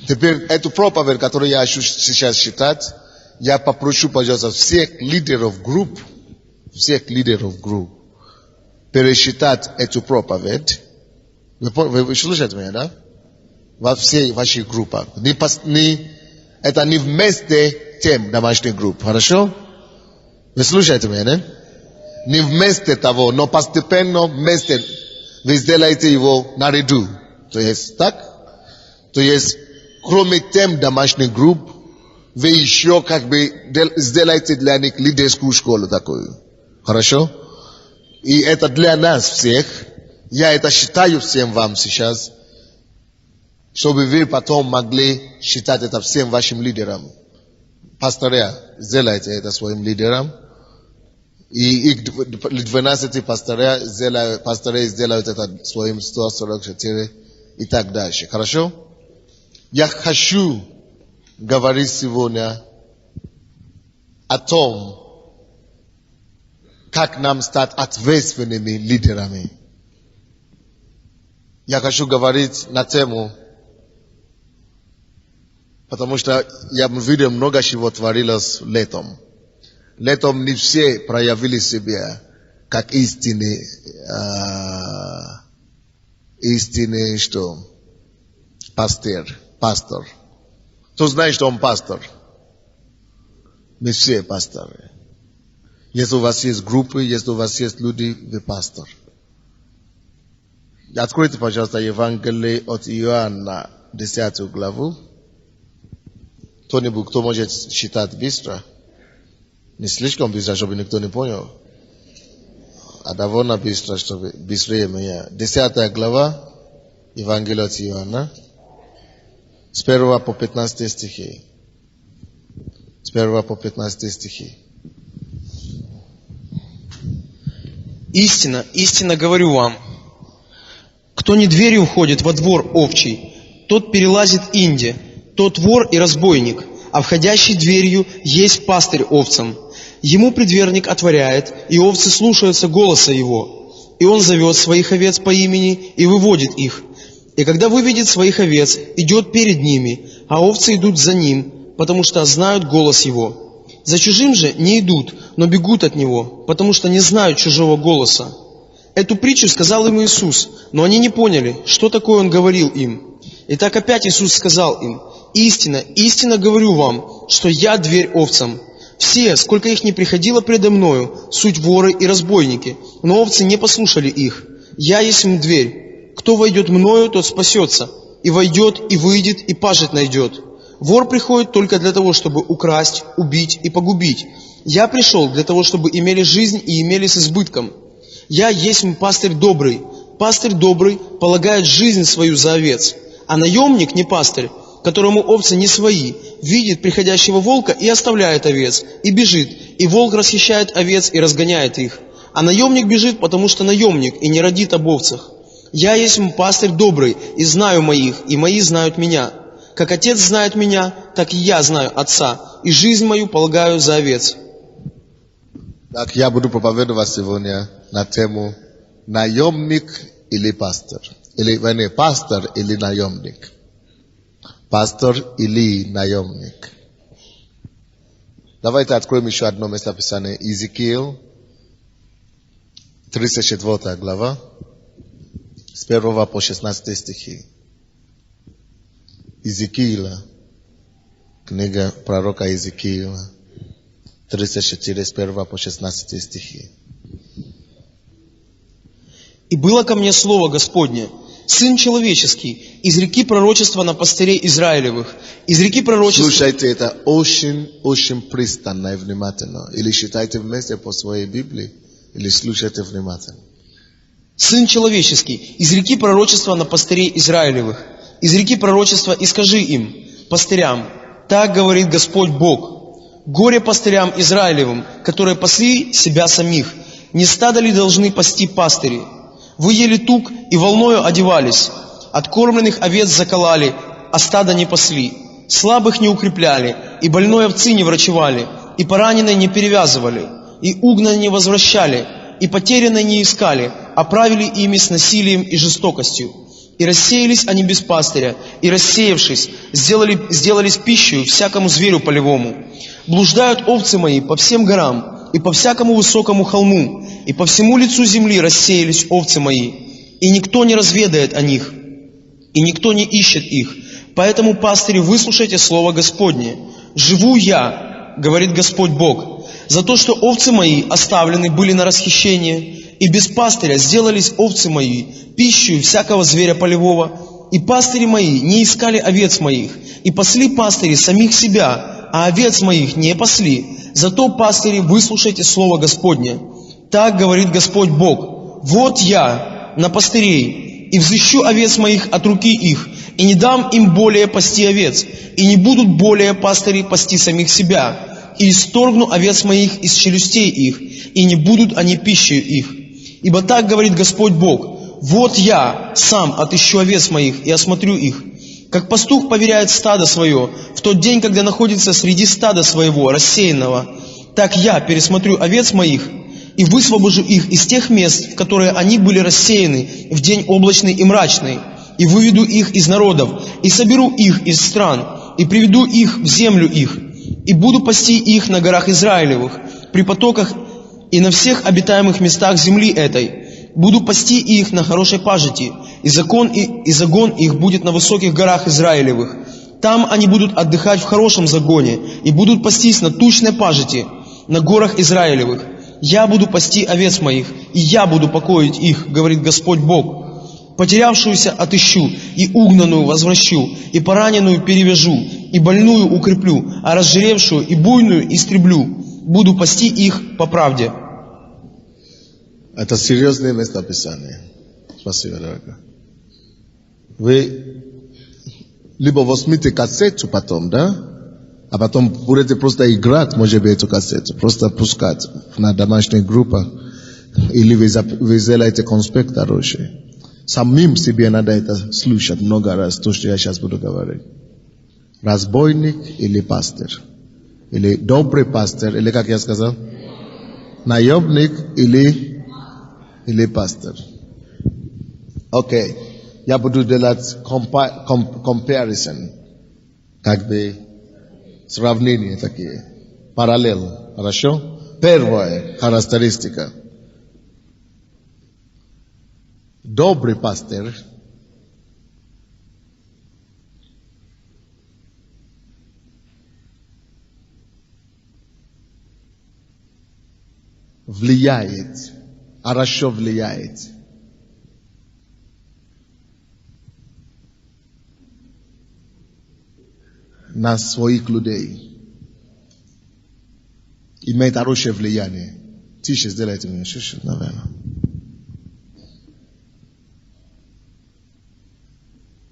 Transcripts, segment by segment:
Теперь эту проповедь, которую я хочу сейчас читать, я попрошу, пожалуйста, всех лидеров групп, пересчитать эту проповедь. Вы слушаете меня, да? Во всей вашей группах. Это не вместе тем домашних групп, хорошо? Вы слушаете меня, да? Не вместе того, но постепенно вместе вы сделаете его наряду. То есть так? То есть кроме тем домашних групп, вы еще сделаете для них лидерскую школу такую. Хорошо? И это для нас всех. Я это считаю всем вам сейчас, чтобы вы потом могли считать это всем вашим лидерам. Пастыря, сделайте это своим лидерам. И их 12 пастыря сделают это своим 144 и так дальше. Хорошо? Я хочу говорить сегодня о том, как нам стать ответственными лидерами. Я хочу говорить на тему, потому что я видел много чего творилось летом. Летом не все проявили себя как истинный что? Пастор. Кто знает, что он пастор? Мы все пасторы. Если у вас есть группы, если у вас есть люди, вы пастор. Откройте, пожалуйста, Евангелие от Иоанна, 10 главу. Кто-нибудь, кто может читать быстро? Не слишком быстро, чтобы никто не понял. А довольно быстро, чтобы быстрее меня. 10 глава, Евангелие от Иоанна. С 1 по 15 стихи. С 1 по 15 стихи. Истинно, истинно говорю вам, кто не дверью входит во двор овчий, тот перелазит инди, тот вор и разбойник, а входящий дверью есть пастырь овцам. Ему предверник отворяет, и овцы слушаются голоса его. И он зовет своих овец по имени и выводит их. И когда выведет своих овец, идет перед ними, а овцы идут за ним, потому что знают голос его. За чужим же не идут, но бегут от него, потому что не знают чужого голоса. Эту притчу сказал им Иисус, но они не поняли, что такое Он говорил им. Итак, опять Иисус сказал им: «Истинно, истинно говорю вам, что я дверь овцам. Все, сколько их не приходило предо мною, суть воры и разбойники, но овцы не послушали их. Я есть им дверь. Кто войдет мною, тот спасется, и войдет, и выйдет, и пажить найдет. Вор приходит только для того, чтобы украсть, убить и погубить. Я пришел для того, чтобы имели жизнь и имели с избытком. Я есть пастырь добрый. Пастырь добрый полагает жизнь свою за овец. А наемник, не пастырь, которому овцы не свои, видит приходящего волка и оставляет овец, и бежит, и волк расхищает овец и разгоняет их. А наемник бежит, потому что наемник, и не родит об овцах. Я есть пастырь добрый, и знаю моих, и мои знают меня. Как Отец знает меня, так и я знаю Отца, и жизнь мою полагаю за овец». Так, я буду проповедовать сегодня на тему наемник или пастор. Или, пастор или наемник. Пастор или наемник. Давайте откроем еще одно местописание. Иезекииль, 34 глава, с 1 по 16 стихи. Иезекииля, книга пророка Иезекииля, 34, с 1 по 16 стихи. «И было ко мне слово Господне: Сын человеческий, изреки пророчество на пастырей Израилевых, изреки пророчество...» Слушайте это очень пристально и внимательно. Или читайте вместе по своей Библии, или слушайте внимательно. «Сын человеческий, изреки пророчество на пастырей Израилевых, изреки пророчество и скажи им, пастырям, так говорит Господь Бог: горе пастырям Израилевым, которые пасли себя самих. Не стадо ли должны пасти пастыри? Вы ели тук и волною одевались, откормленных овец заколали, а стадо не пасли. Слабых не укрепляли, и больной овцы не врачевали, и пораненной не перевязывали, и угнанной не возвращали, и потерянной не искали, а правили ими с насилием и жестокостью. И рассеялись они без пастыря, и, рассеявшись, сделались пищей всякому зверю полевому. Блуждают овцы мои по всем горам, и по всякому высокому холму, и по всему лицу земли рассеялись овцы мои, и никто не разведает о них, и никто не ищет их. Поэтому, пастыри, выслушайте слово Господне. Живу я, говорит Господь Бог, за то, что овцы мои оставлены были на расхищение, и без пастыря сделались овцы мои пищей всякого зверя полевого, и пастыри мои не искали овец моих, и пасли пастыри самих себя, а овец моих не пасли. Зато, пастыри, выслушайте слово Господне. Так говорит Господь Бог: вот я на пастырей, и взыщу овец моих от руки их, и не дам им более пасти овец, и не будут более пастыри пасти самих себя, и исторгну овец моих из челюстей их, и не будут они пищей их. Ибо так говорит Господь Бог: вот я сам отыщу овец моих и осмотрю их. Как пастух поверяет стадо свое в тот день, когда находится среди стада своего, рассеянного, так я пересмотрю овец моих и высвобожу их из тех мест, в которые они были рассеяны в день облачный и мрачный, и выведу их из народов, и соберу их из стран, и приведу их в землю их, и буду пасти их на горах Израилевых, при потоках и на всех обитаемых местах земли этой. Буду пасти их на хорошей пажити, и загон их будет на высоких горах Израилевых. Там они будут отдыхать в хорошем загоне, и будут пастись на тучной пажити, на горах Израилевых. Я буду пасти овец моих, и я буду покоить их, говорит Господь Бог. Потерявшуюся отыщу, и угнанную возвращу, и пораненную перевяжу, и больную укреплю, а разжиревшую и буйную истреблю. Буду пасти их по правде. Это серьезное местописание. Спасибо, дорогая. Вы либо возьмите кассету потом, да? А потом будете просто играть, может быть, эту кассету. Просто пускать на домашних группах. Или вы сделаете конспект хороший. Самим себе надо это слушать много раз, то, что я сейчас буду говорить. Разбойник или пастырь? Или добрый пастырь, или как я сказал? Наемник или пастырь? Окей. Я буду делать comparison. Как бы сравнения такие. Параллель. Хорошо? Первая характеристика. Добрый пастырь влияет, хорошо влияет на своих людей. Имеет хорошее влияние. Тише сделайте меня, чуть-чуть, наверное.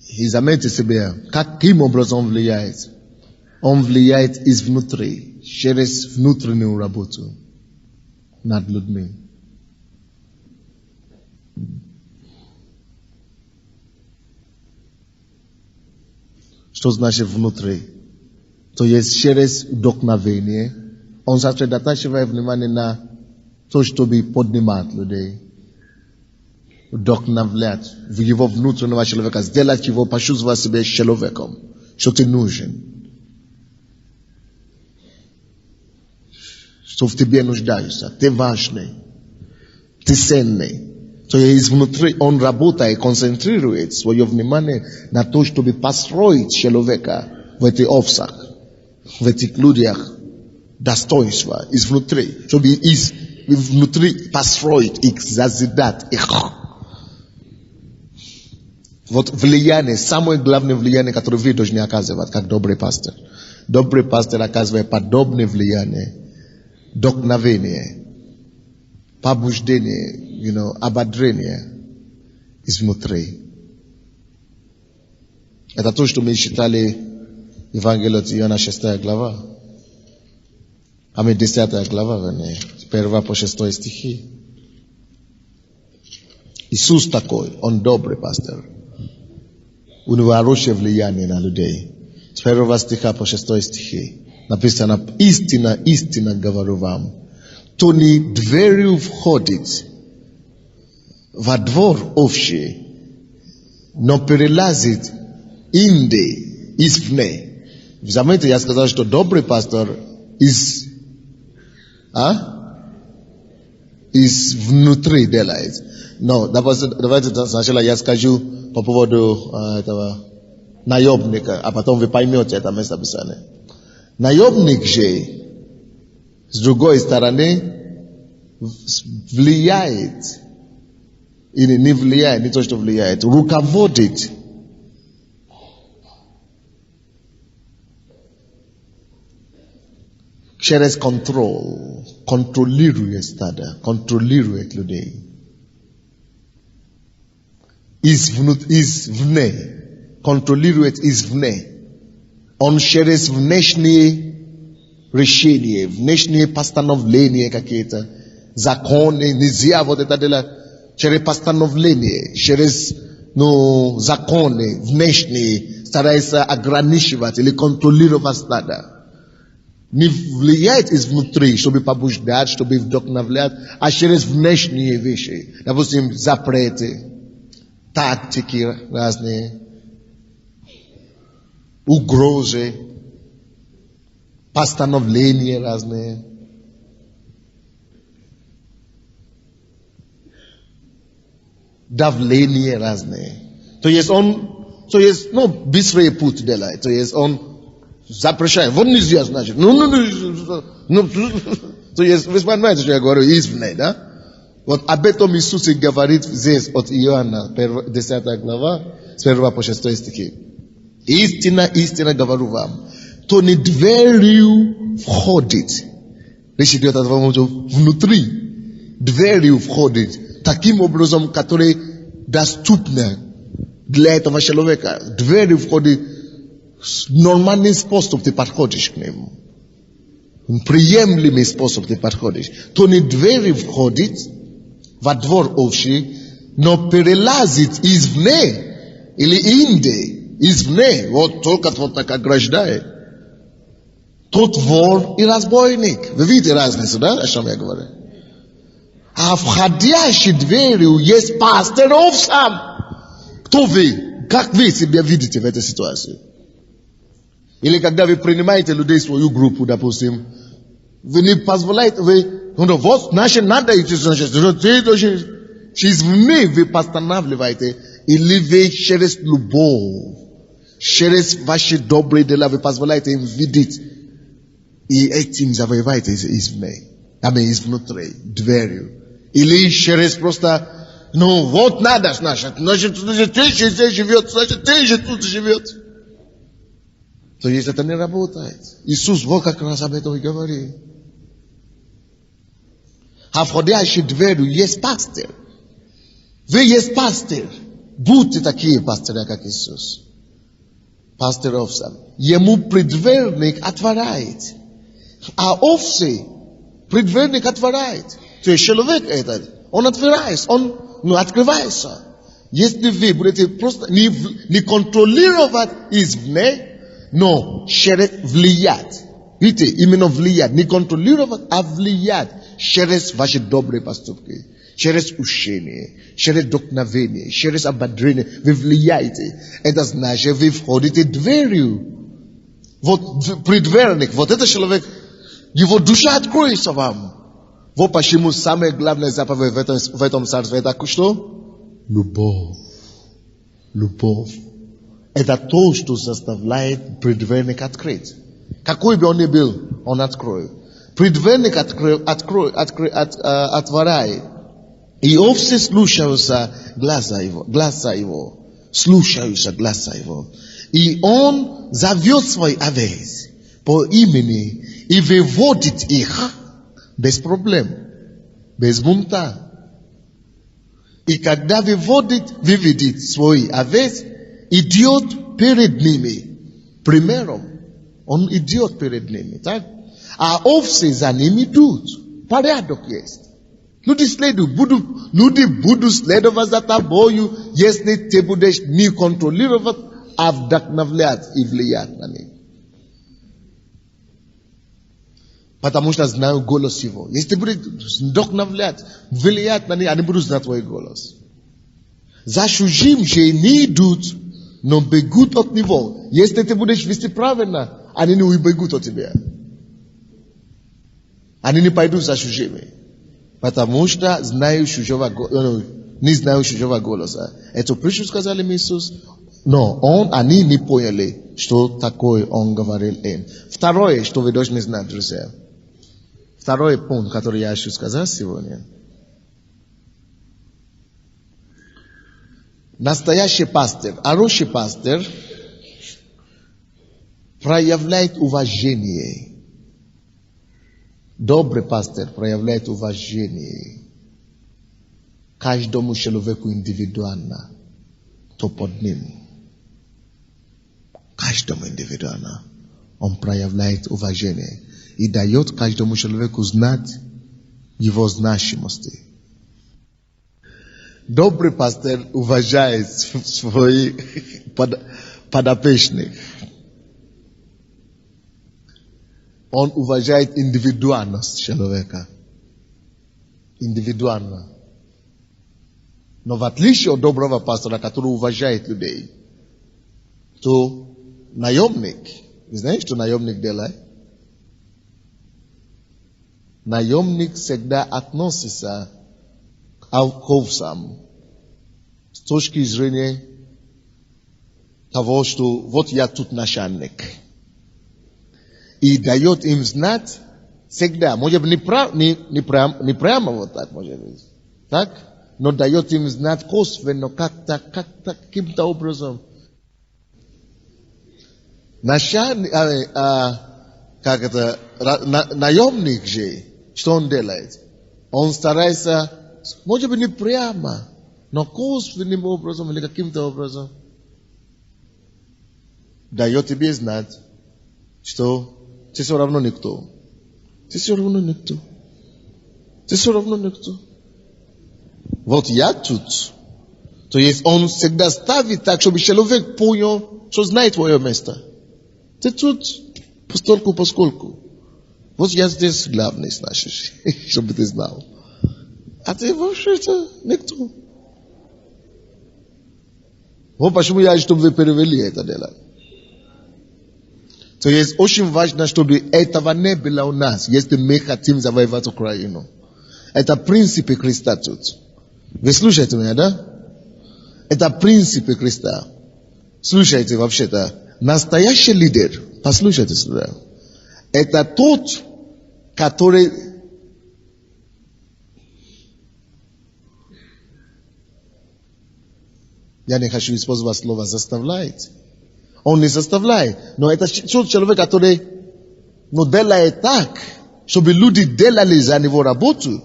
И заметьте себе, каким образом он влияет. Он влияет изнутри, через внутреннюю работу над людьми. Что значит внутри? То есть через вдохновение он сосредотачивает внимание на то, чтобы поднимать людей. Вдохновлять в его внутреннего человека, сделать его почувствовать себя человеком, что ты нужен, что в тебе нуждаешься, ты важный, ты ценный. То есть внутри он работает, концентрирует свое внимание на то, чтобы построить человека в этих овцах, в этих людях, достоинства изнутри, чтобы изнутри построить их, созидать их. Вот влияние, самое главное влияние, которое вы должны оказывать, как добрый пастырь. Добрый пастырь оказывает подобное влияние, вдохновение, побуждение, ободрение изнутри. Это то, что мы читали Евангелие от Иоанна 6 глава. 10 глава, 1 по 6 стихи. Иисус такой, он добрый пастырь. У него хорошее влияние на людей. С 1 стиха по 6 стихи написано: истина, истина говорю вам, кто не дверью входит во двор овчий, но перелазит инде, извне. Заметьте, я сказал, что добрый пастор из внутри делает. Но давайте сначала я скажу по поводу этого наемника, а потом вы поймете это место Писания. Наемник же, с другой стороны, влияет, или не влияет, не то, что влияет, руководит через контролирует стадо, контролирует людей. Извне, контролирует извне. Он через внешние решения, внешние постановления какие-то, законы, нельзя вот это делать через постановления, через законы внешние, старается ограничивать или контролировать стадо. Не влияет изнутри, чтобы побуждать, чтобы вдохновлять, а через внешние вещи. Допустим, запреты, тактики разные, угрозы, постановления разные. Давление разные. То есть быстрый путь делает. То есть он запрещает. Вот нельзя, значит. То есть, вы понимаете, что я говорю, извне, да? Вот об этом Иисус и говорит здесь от Иоанна, 10 глава, с 1 по 6 стихи. Истина, истина говорю вам, кто не дверью входит, речь идет о том, что внутри, дверью входит, таким образом, который доступен для этого человека. Дверью входит, нормальный способ ты подходишь к нему. Приемлемый способ ты подходишь. То не дверью входит во двор общий, но перелазит извне или инде, извне, вот только вот так ограждает. Тот вор и разбойник. Вы видите разницу, да, о чем я говорю? А входящий дверью есть пастор овцам. Кто вы? Как вы себя видите в этой ситуации? Или когда вы принимаете людей в свою группу, допустим, вы не позволяете, вот наше надо идти, извне вы постанавливаете, или вы через любовь, через ваши добрые дела вы позволяете им видеть, и этим завоеваете извне, изнутри, дверью. Или через просто, вот надо, значит, ты же здесь живет, значит, ты же тут живет. То есть это не работает. Иисус вот как раз об этом и говорит. А входящий дверью есть пастырь. Вы есть пастырь. Будьте такие пастыря, как Иисус. Пастырь овцам. Ему предверник отворяет. А овцы предверник отворяет. То есть человек этот, он отворяется, он открывается. Если вы будете просто не контролировать извне, но через влиять. Видите, именно влиять. Не контролировать, а влиять через ваши добрые поступки. Через учение, через вдохновение, через ободрение. Вы влияете. Это значит, вы входите дверью. Вот предверник, вот этот человек, его душа откроется вам. Вот почему самое главное заповедь в этом царстве, это что? Любовь. Любовь. Это то, что заставляет предверник открыть. Какой бы он ни был, он откроет. Предверник отворяет. И овцы слушаются глаза его. Слушаются глаза его. И он зовет свой овец по имени и выводит их без проблем, без бунта. И когда выведет свой овец, идет перед ними примером. Он идет перед ними, так? А овцы за ними идут. Порядок есть. Люди будут следовать за тобою, если ты будешь не контролировать, а вдохновлять и влиять на них. Потому что знаю голос его. Если ты будешь вдохновлять, влиять на них, они будут знать твой голос. За чужим же не идут, но бегут от него. Если ты будешь вести правильно, они не убегут от тебя. Они не пойдут за чужими. Потому что знают чужого, не знают чужого голоса. Эту притчу сказали Иисус, но они не поняли, что такое он говорил им. Второе, что вы должны знать, друзья. Второй пункт, который я хочу сказать сегодня. Настоящий пастырь, хороший пастырь проявляет уважение. Добрый пастырь проявляет уважение каждому человеку индивидуально, кто под ним. Каждому индивидуально он проявляет уважение и дает каждому человеку знать его значимости. Добрый пастырь уважает своих подопечных. Он уважает индивидуальность человека. Индивидуально. Но в отличие от доброго пастора, который уважает людей, то наемник, вы знаете, что наемник делает? Наемник всегда относится к овцам с точки зрения того, что вот я тут начальник. И дает им знать всегда, может быть, не прямо вот так, может быть, так? Но дает им знать косвенно, как-то, каким-то образом. Наемник же, что он делает? Он старается, может быть, не прямо, но косвенным образом или каким-то образом дает тебе знать, что ты все равно никто. Ты все равно никто. Ты все равно никто. Вот я тут. То есть он всегда ставит так, чтобы человек понял, что знает твое место. Ты тут постольку, поскольку. Вот я здесь главный, значит, чтобы ты знал. А ты вообще-то никто. Вот почему я, чтобы вы перевели это дело. То есть очень важно, чтобы этого не было у нас, если мы хотим завоевать Украину. Это принципы Христа тут. Вы слушаете меня, да? Это принципы Христа. Слушайте, вообще-то, настоящий лидер, послушайте сюда, это тот, который я не хочу использовать слово заставляет. Он не заставляет, но это тот человек, который делает так, чтобы люди делали за него работу.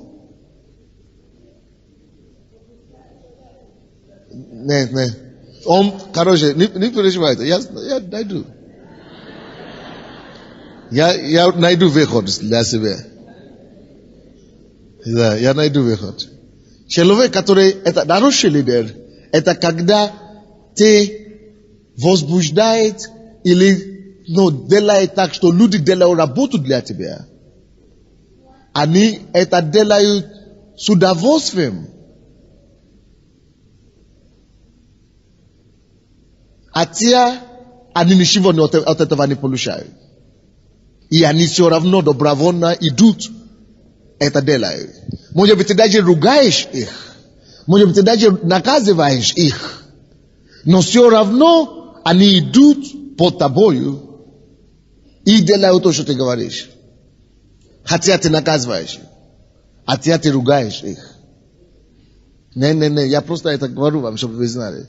Не. Он, короче, не переживайте, я найду. Я найду выход для себя. Да, я найду выход. Человек, который, это хороший лидер, это когда ты возбуждает или делает так, что люди делают работу для тебя. Они это делают с удовольствием. Хотя они ничего от этого не получают. И они все равно добровольно идут это делают. Может быть, ты даже ругаешь их. Может быть, ты даже наказываешь их. Но все равно они идут под тобою и делают то, что ты говоришь. Хотя ты наказываешь их. Хотя ты ругаешь их. Не, я просто это говорю вам, чтобы вы знали.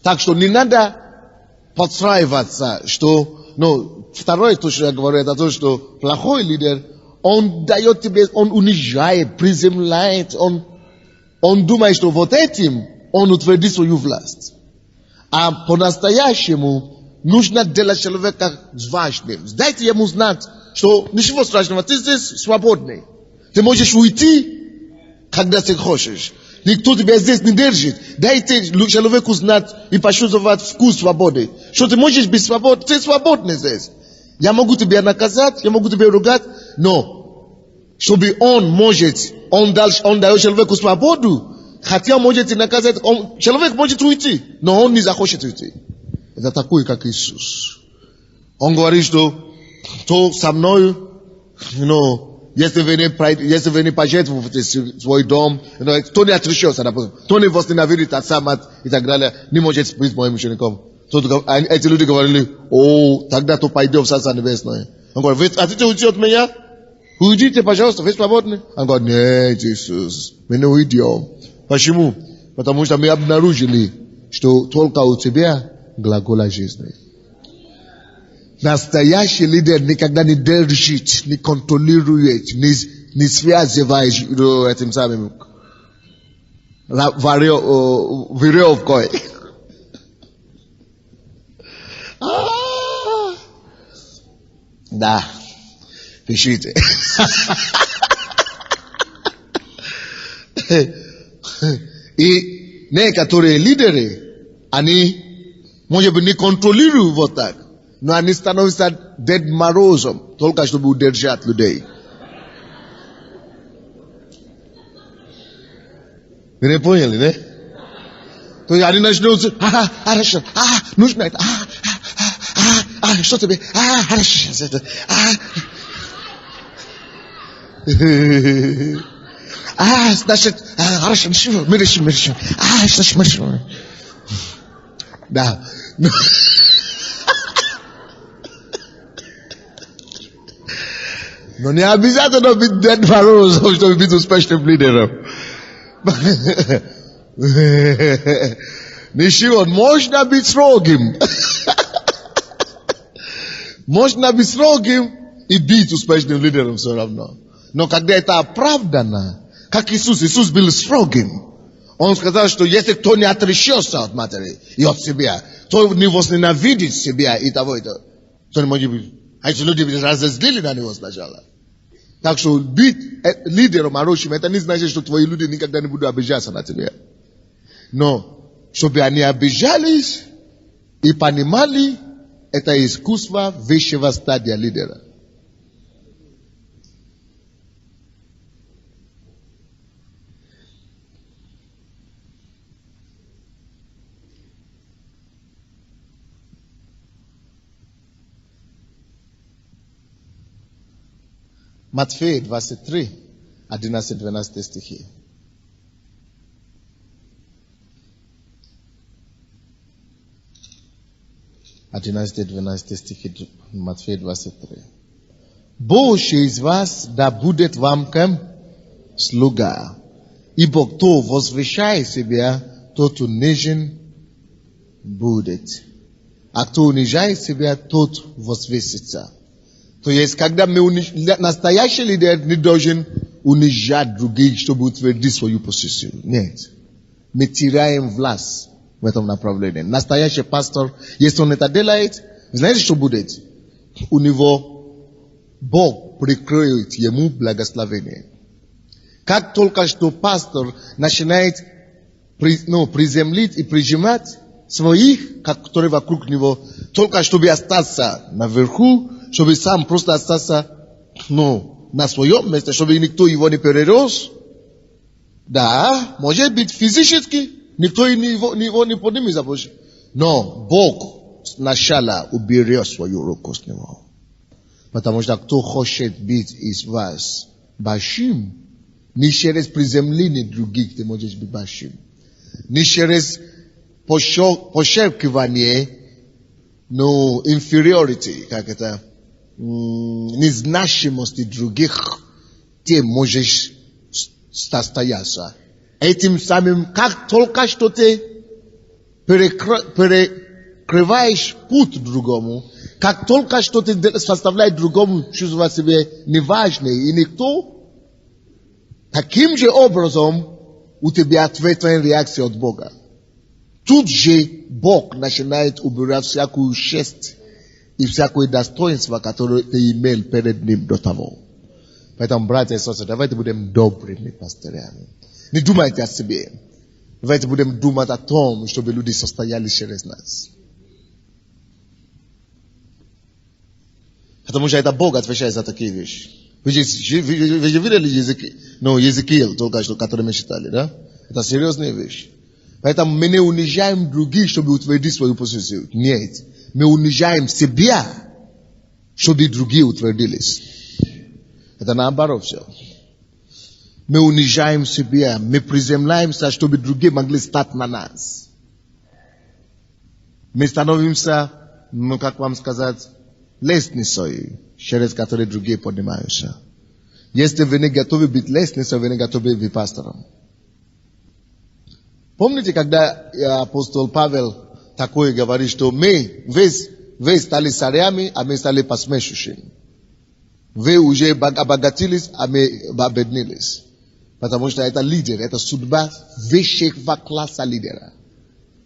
Так что не надо подстраиваться, второе, то, что я говорю, это то, что плохой лидер, он дает тебе, он унижает, приземляет, он думает, что вот этим он утвердит свою власть. А по-настоящему нужно делать человека важным. Дайте ему знать, что ничего страшного, ты здесь свободный. Ты можешь уйти, когда ты хочешь. Никто тебя здесь не держит. Дайте человеку знать и почувствовать вкус свободы. Что ты можешь быть свободным, ты свободный здесь. Я могу тебя наказать, я могу тебя ругать, но Чтобы он может, он дает человеку свободу, хотя может и наказать, человек может уйти, но он не захочет уйти. Это такой, как Иисус. Он говорит, что кто со мною, если вы не пожертвуете свой дом, кто не отречется, кто не возненавидит отца, мать и так далее, не может быть моим учеником. Эти люди говорили, тогда то пойдем в Царство Небесное. Он говорит, вы хотите уйти от меня? Уйдите, пожалуйста, вы свободны. Он говорит, нет, Иисус, мы не уйдем. Почему? Потому что мы обнаружили, что только у тебя глагола жизни. Настоящий лидер никогда не держит, не контролирует, не связывает этим самым веревкой. Да, пишите. И некоторые лидеры, они, может быть, не контролируют вот так, но они становятся Дед Морозом, только чтобы удержать людей. Вы не поняли, да? То есть они начнут, хорошо, нужно это, что тебе, хорошо, значит, хорошо, мы решим. Значит, мы решим. Да. Но не обязательно быть Дед Морозом, чтобы быть успешным лидером. Ничего, можно быть строгим. Можно быть строгим и быть успешным лидером все равно. Но когда это оправдано, как Иисус был строгим. Он сказал, что если кто не отречется от матери и от себя, то не возненавидит себя и того, то не может быть. А эти люди разозлили на него сначала. Так что быть лидером хорошим, это не значит, что твои люди никогда не будут обижаться на тебя. Но, чтобы они обижались и понимали, это искусство высшего стадия лидера. Матфея 23, 11-12 стихи. Матфея 23. Больше из вас да будет вам кем? Слуга. Ибо кто возвышает себя, тот унижен будет. А кто унижает себя, тот возвысится. То есть, когда настоящий лидер не должен унижать других, чтобы утвердить свою позицию. Нет. Мы теряем власть в этом направлении. Настоящий пастор, если он это делает, знаете, что будет? У него Бог прикроет ему благословение. Как только что пастор начинает приземлить и прижимать своих, которые вокруг него, только чтобы остаться наверху, чтобы сам просто остаться, на своем месте, чтобы никто его не перерос. Да, может быть физически, никто его не поднимется больше. Но Бог сначала уберет свою руку с него. Потому что кто хочет быть из вас большим, не через приземление других ты можешь быть большим. Не через подчеркивание, inferiority, как это, незначимости других, ты можешь состояться. Этим самым, как только что ты перекрываешь путь другому, как только что ты заставляешь другому чувствовать себя неважной, и никто, таким же образом у тебя ответная реакция от Бога. Тут же Бог начинает убирать всякую честь и всякое достоинство, которое ты имел перед Ним до того. Поэтому, братья и сестры, давайте будем добрыми пастырями. Не думайте о себе. Давайте будем думать о том, чтобы люди состояли через нас. Потому что это Бог отвечает за такие вещи. Вы же видели Езекииль, только что, который мы читали, да? Это серьезная вещь. Поэтому мы не унижаем других, чтобы утвердить свою позицию. Нет. Мы унижаем себя, чтобы другие утвердились. Это наоборот все. Мы унижаем себя, мы приземляемся, чтобы другие могли стать на нас. Мы становимся, ну как вам сказать, лестницей, через которую другие поднимаются. Если вы не готовы быть лестницей, вы не готовы быть пастором. Помните, когда апостол Павел такое говорит, что вы стали царями, а мы стали посмешищами. Вы уже обогатились, а мы обеднились. Потому что это лидер, это судьба высшего класса лидера.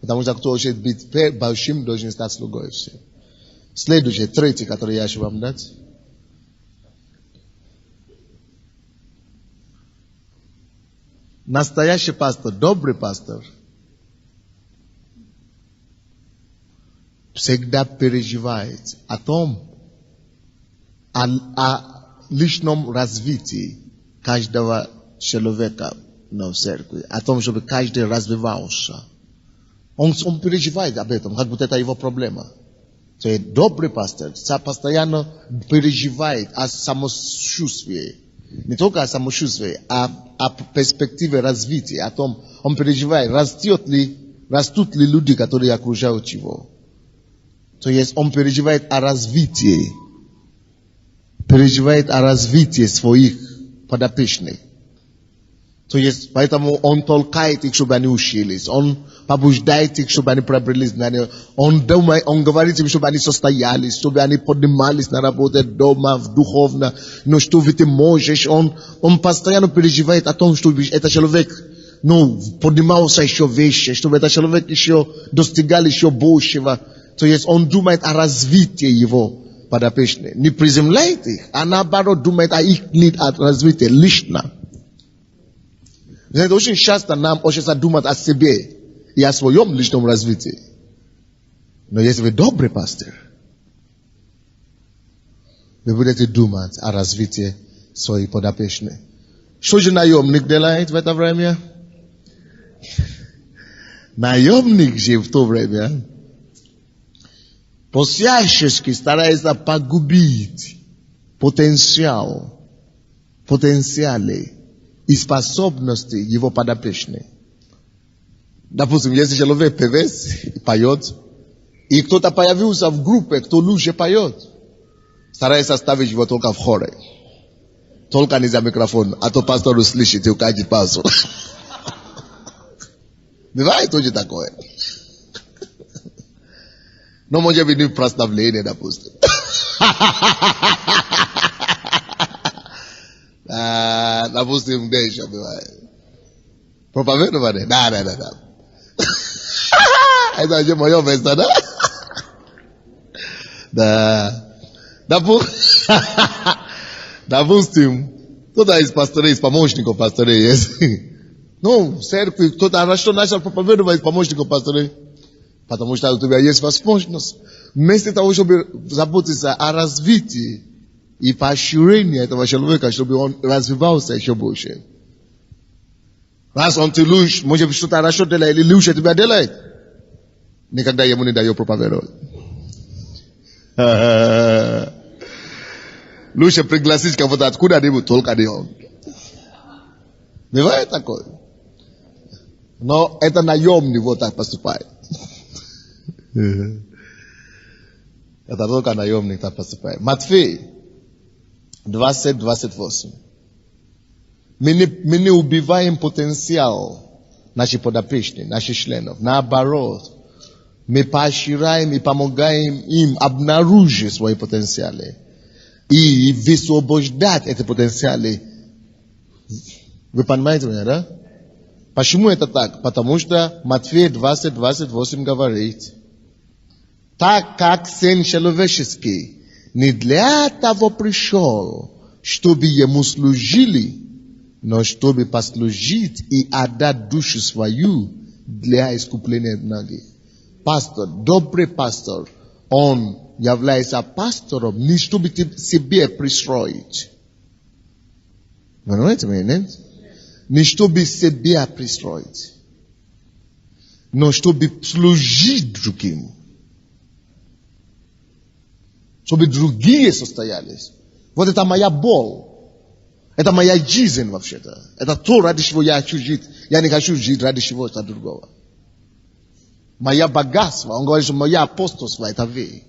Потому что кто хочет быть большим, должен стать слугой. Все. Следующее, третье, которое я хочу вам дать. Настоящий пастор, добрый пастор, всегда переживает о том, о личном развитии каждого человека на церкви, о том, чтобы каждый развивался. Он переживает об этом, как будто это его проблема. То есть добрый пастор постоянно переживает о самочувствии. Не только о самочувствии, а о перспективе развития, о том, он переживает, растут ли люди, которые окружают его. То есть он переживает о развитии своих подопечных. То есть, поэтому он толкает их, чтобы они учились. Он побуждает их, чтобы они приобрели знания. Он говорит им, чтобы они состоялись, чтобы они поднимались на работу дома, духовно. Но что ты можешь. Он постоянно переживает о том, чтобы этот человек, поднимался еще выше, чтобы этот человек еще достигал еще большего. То есть, он думает о развитии его подопечных. Не приземляет их, а наоборот думает о их развитии лично. Знаете, очень часто нам хочется думать о себе и о своем личном развитии. Но если вы добрый пастор, вы будете думать о развитии своих подопечных. Что же наемник делает в это время? Наемник же в то время по-всячески старается погубить потенциалы и способности его подопечных. Допустим, если человек певец и поет, и кто-то появился в группе, кто лучше поет, старается оставить его только в хоре. Только не за микрофон, а то пастор услышит и укажет пасу. Бывает тоже такое. Но может быть не в прославлении, допустим. Допустим, где еще бывает? Проповедование? Да. Это же мое место, да? Да. Допустим, кто-то из пасторей, из помощников пасторей есть. В церкви кто-то начал проповедовать помощников пасторей. Потому что у тебя есть возможность. Вместо того, чтобы заботиться о развитии и поощрении этого человека, чтобы он развивался еще больше. Раз он ты лучше, может быть, что-то хорошо делает или лучше тебя делает, никогда ему не дает проповедовать. Лучше пригласить кого-то откуда-нибудь, только не он. Бывает такое. Но это наемник вот так поступает. Это только наемник так поступает. Матфей 20-28. Мы не убиваем потенциал наших подопечных, наших членов. Наоборот, мы поощряем и помогаем им обнаружить свои потенциалы и высвобождать эти потенциалы. Вы понимаете меня, да? Почему это так? Потому что Матфея 20-28 говорит: так как Сын Человеческий не для того пришел, чтобы ему служили, но чтобы послужить и отдать душу свою для искупления многих. Пастор, добрый пастор, он является пастором не чтобы себе пристроить, Понимаете меня, нет? Не чтобы себя пристроить, но чтобы служить другим. Чтобы другие состоялись. Вот это моя боль. Это моя жизнь вообще-то. Это то, ради чего я хочу жить. Я не хочу жить ради чего-то другого. Моя богатство, он говорит, что моя апостольство, это вы.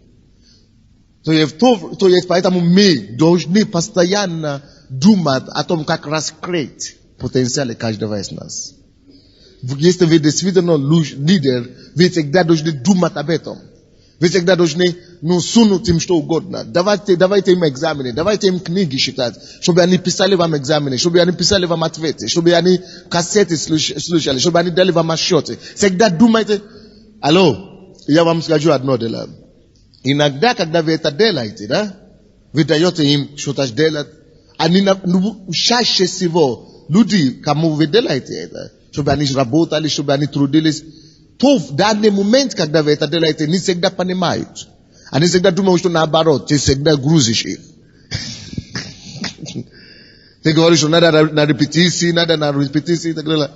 То есть поэтому мы должны постоянно думать о том, как раскрыть потенциал каждого из нас. Если вы действительно лидер, вы всегда должны думать об этом. Вы всегда должны сунуть им что угодно. Давайте им экзамены, давайте им книги читать, чтобы они писали вам экзамены, чтобы они писали вам ответы, чтобы они кассеты слушали, чтобы они дали вам отчеты. Всегда думайте. Алло, я вам скажу одно дело. Иногда, когда вы это делаете, да, вы даете им что-то делать, они чаще всего люди, кому вы делаете это, чтобы они работали, чтобы они трудились, то в данный момент, когда вы это делаете, не всегда понимают. Они всегда думают, что наоборот, ты всегда грузишь их. Ты говоришь, что надо на репетиции,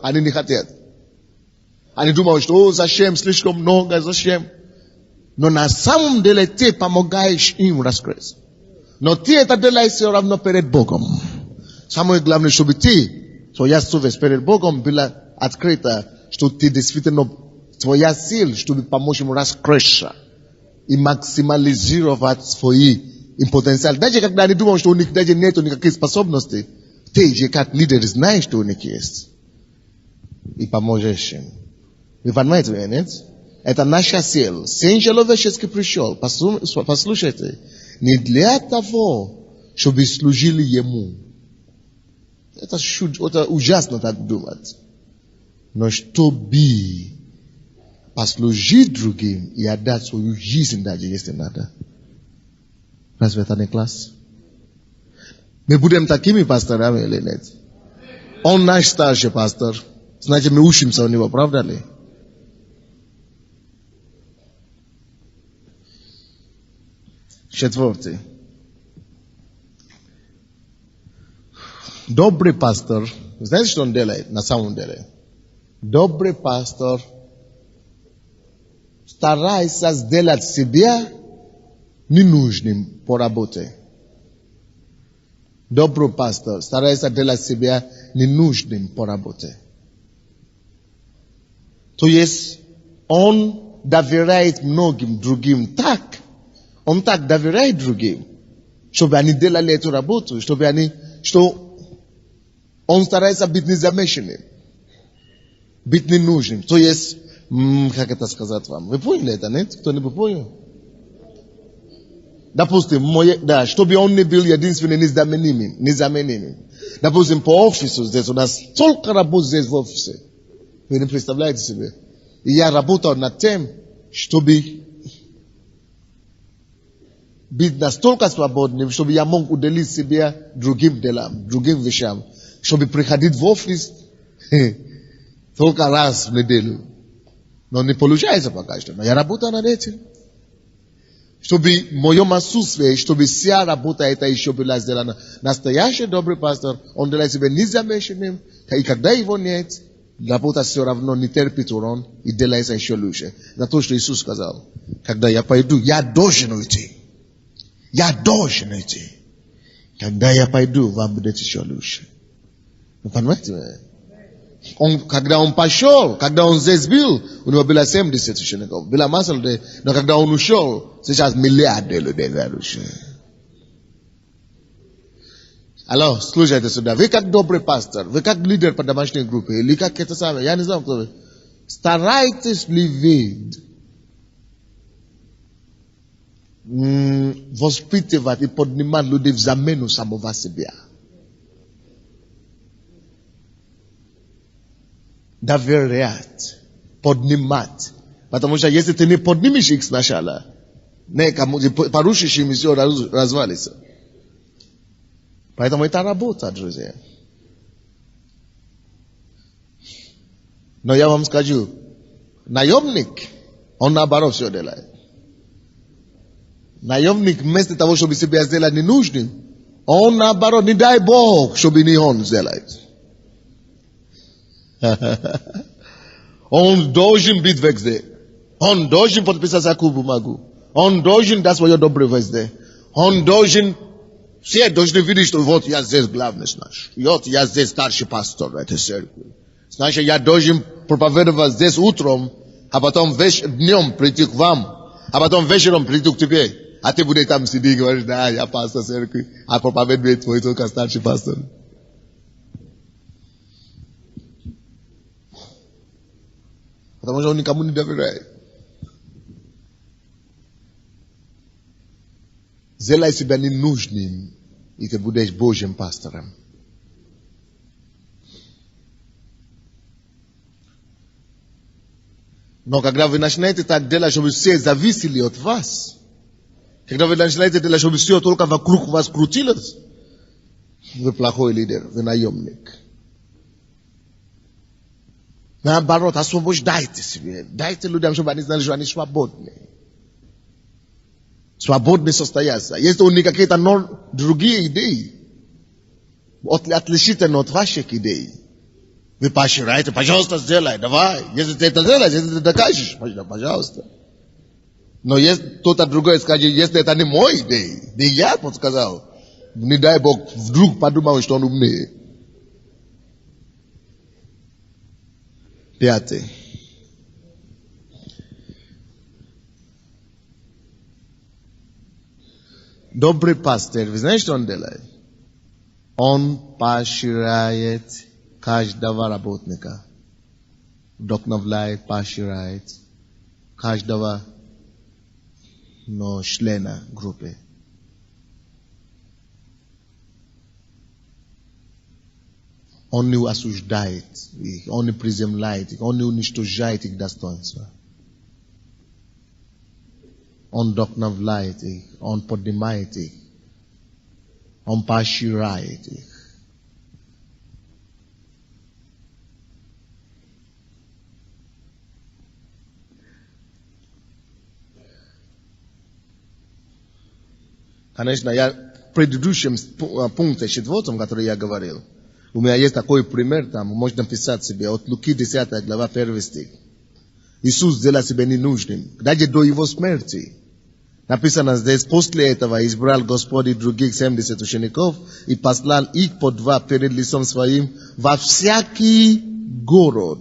они не хотят. Они думают, что зачем, слишком много, зачем. Но на самом деле ты помогаешь им раскрыть. Но ты это делаешь все равно перед Богом. Самое главное, чтобы твоя совесть перед Богом была открыта, что ты действительно, твоя сила, чтобы помочь ему раскрыться и максимализировать свой потенциал. Даже когда они думают, что у них даже нет никаких способностей, ты же как лидер знаешь, что у них есть. И поможешь им. Вы понимаете меня, нет? Это наша сила. Сын человеческий пришел. Послушайте. Не для того, чтобы служили ему. Это ужасно так думать. Но чтобы послужить другим и отдать свою жизнь даже, если надо. Разве это не класс? Мы будем такими пасторами или нет? Он наш старший пастор. Значит, мы учимся у него, правда ли? Четвертый. Добрый пастор, знаете, что он делает на самом деле? Добрый пастор старается сделать себя ненужным по работе. Добрый пастор старается делать себя ненужным по работе. То есть он доверяет многим другим так, он так доверяет другим, чтобы они делали эту работу, чтобы они, что он старается быть незамеченным, быть ненужным. То есть, как это сказать вам? Вы поняли это, нет? Кто-нибудь понял? Допустим, чтобы он не был единственным незаменимым. Допустим, по офису здесь, у нас столько работ здесь в офисе. Вы не представляете себе. И я работал над тем, чтобы быть настолько свободным, чтобы я мог уделить себя другим делам, другим вещам. Чтобы приходить в офис только раз в неделю. Но не получается пока что. Но я работаю над этим. Чтобы моем отсутствии, чтобы вся работа эта еще была сделана. Настоящий добрый пастор, он делает себя незамеченным. И когда его нет, работа все равно не терпит урон и делается еще лучше. Это то, что Иисус сказал. Когда я пойду, я должен уйти. Я должен уйти. Когда я пойду, вам будет еще лучше. Вы понимаете? Когда он пошел, когда он здесь был, у него было 70 учеников. Было масса людей. Но когда он ушел, сейчас миллиарды людей верующие. Алло, слушайте сюда. Вы как добрый пастор, вы как лидер по домашней группе, или как это самое, я не знаю, кто вы. Старайтесь ли вы воспитывать и поднимать людей в замену самого себя? Доверять, поднимать. Потому что если ты не поднимешь их сначала, порушишь им, все развалится. Поэтому это работа, друзья. Но я вам скажу, наемник, он наоборот все делает. Наемник вместо того, чтобы себя сделать ненужным, Он наоборот, не дай Бог, чтобы не он сделает. Он должен быть везде. Он должен подписать такую бумагу. Он должен дать свое доброе везде. Он должен, все должны видеть, что вот я здесь главный наш. Вот я здесь старший пастор этой церкви. Значит, я должен проповедовать здесь утром, а потом днем прийти к вам, а потом вечером прийти к тебе. А ты будешь там сидеть и говоришь, да, я пастор церкви, а проповедует твой только старший пастор. Потому что он никому не доверяет. Сделай себя ненужным, и ты будешь Божьим пастором. Но когда вы начинаете так делать, чтобы все зависели от вас, когда вы начинаете делать, чтобы все только вокруг вас крутилось, вы плохой лидер, вы наемник. Наоборот, освобождайте себе. Дайте людям, чтобы они знали, что они свободны. Свободны состояться. Если у них какие-то другие идеи, отличительно от ваших идей, вы поощряете, пожалуйста, сделай, давай. Если ты это делаешь, если ты докажешь, пожалуйста. Но если кто-то другой скажет, если это не мой идея, не я подсказал, не дай Бог, вдруг подумал, что он умнее. 5. Добрый пастырь, вы знаете, что он делает? Он поощряет каждого работника. Вдохновляет, поощряет каждого члена группы. Он не осуждает их, он не приземляет их, он не уничтожает их достоинства. Он вдохновляет их, он поднимает их, он поощряет их. Конечно, я в предыдущем пункте 4, который я говорил, у меня есть такой пример там, можно писать себе, от Луки 10 глава 1 стих. Иисус сделал себя ненужным, даже до его смерти. Написано здесь, после этого избрал Господь и других 70 учеников и послал их по 2 перед лицом своим во всякий город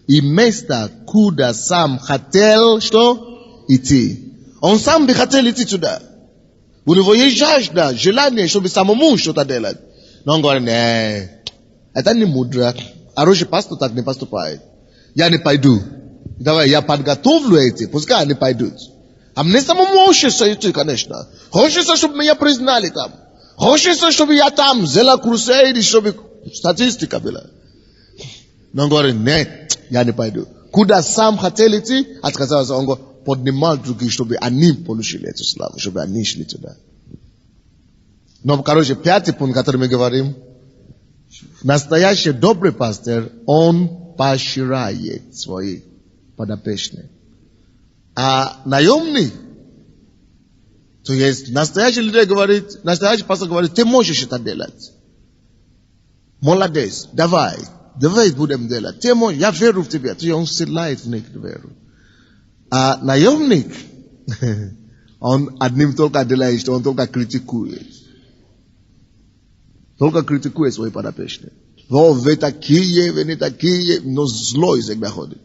и место, куда сам хотел, что? Идти. Он сам бы хотел идти туда. У него есть жажда, желание, чтобы самому что-то делать. Но он говорит, нет, это не мудро. Хороший пастор так не поступает. Я не пойду. Давай, я подготовлю эти, пускай они пойдут. А мне самому хочется идти, конечно. Хочется, чтобы меня признали там. Хочется, чтобы я там сделал крусейд, чтобы статистика была. Но он говорит, нет, я не пойду. Куда сам хотел идти, отказался, он говорит, поднимал других, чтобы они получили эту славу, чтобы они шли туда. Но, короче, 5 пункт, который мы говорим, настоящий добрый пастор, он поощряет свои подопечные. А наемный, то есть настоящий лидер говорит, настоящий пастор говорит, ты можешь это делать. Молодец, давай будем делать. Ты можешь, я верю в тебя. Он вселяет в них веру. А наемник, он одним только делает, что он только критикует. Только критикует свои подопечные. Вы такие, вы не такие, но зло всегда ходит.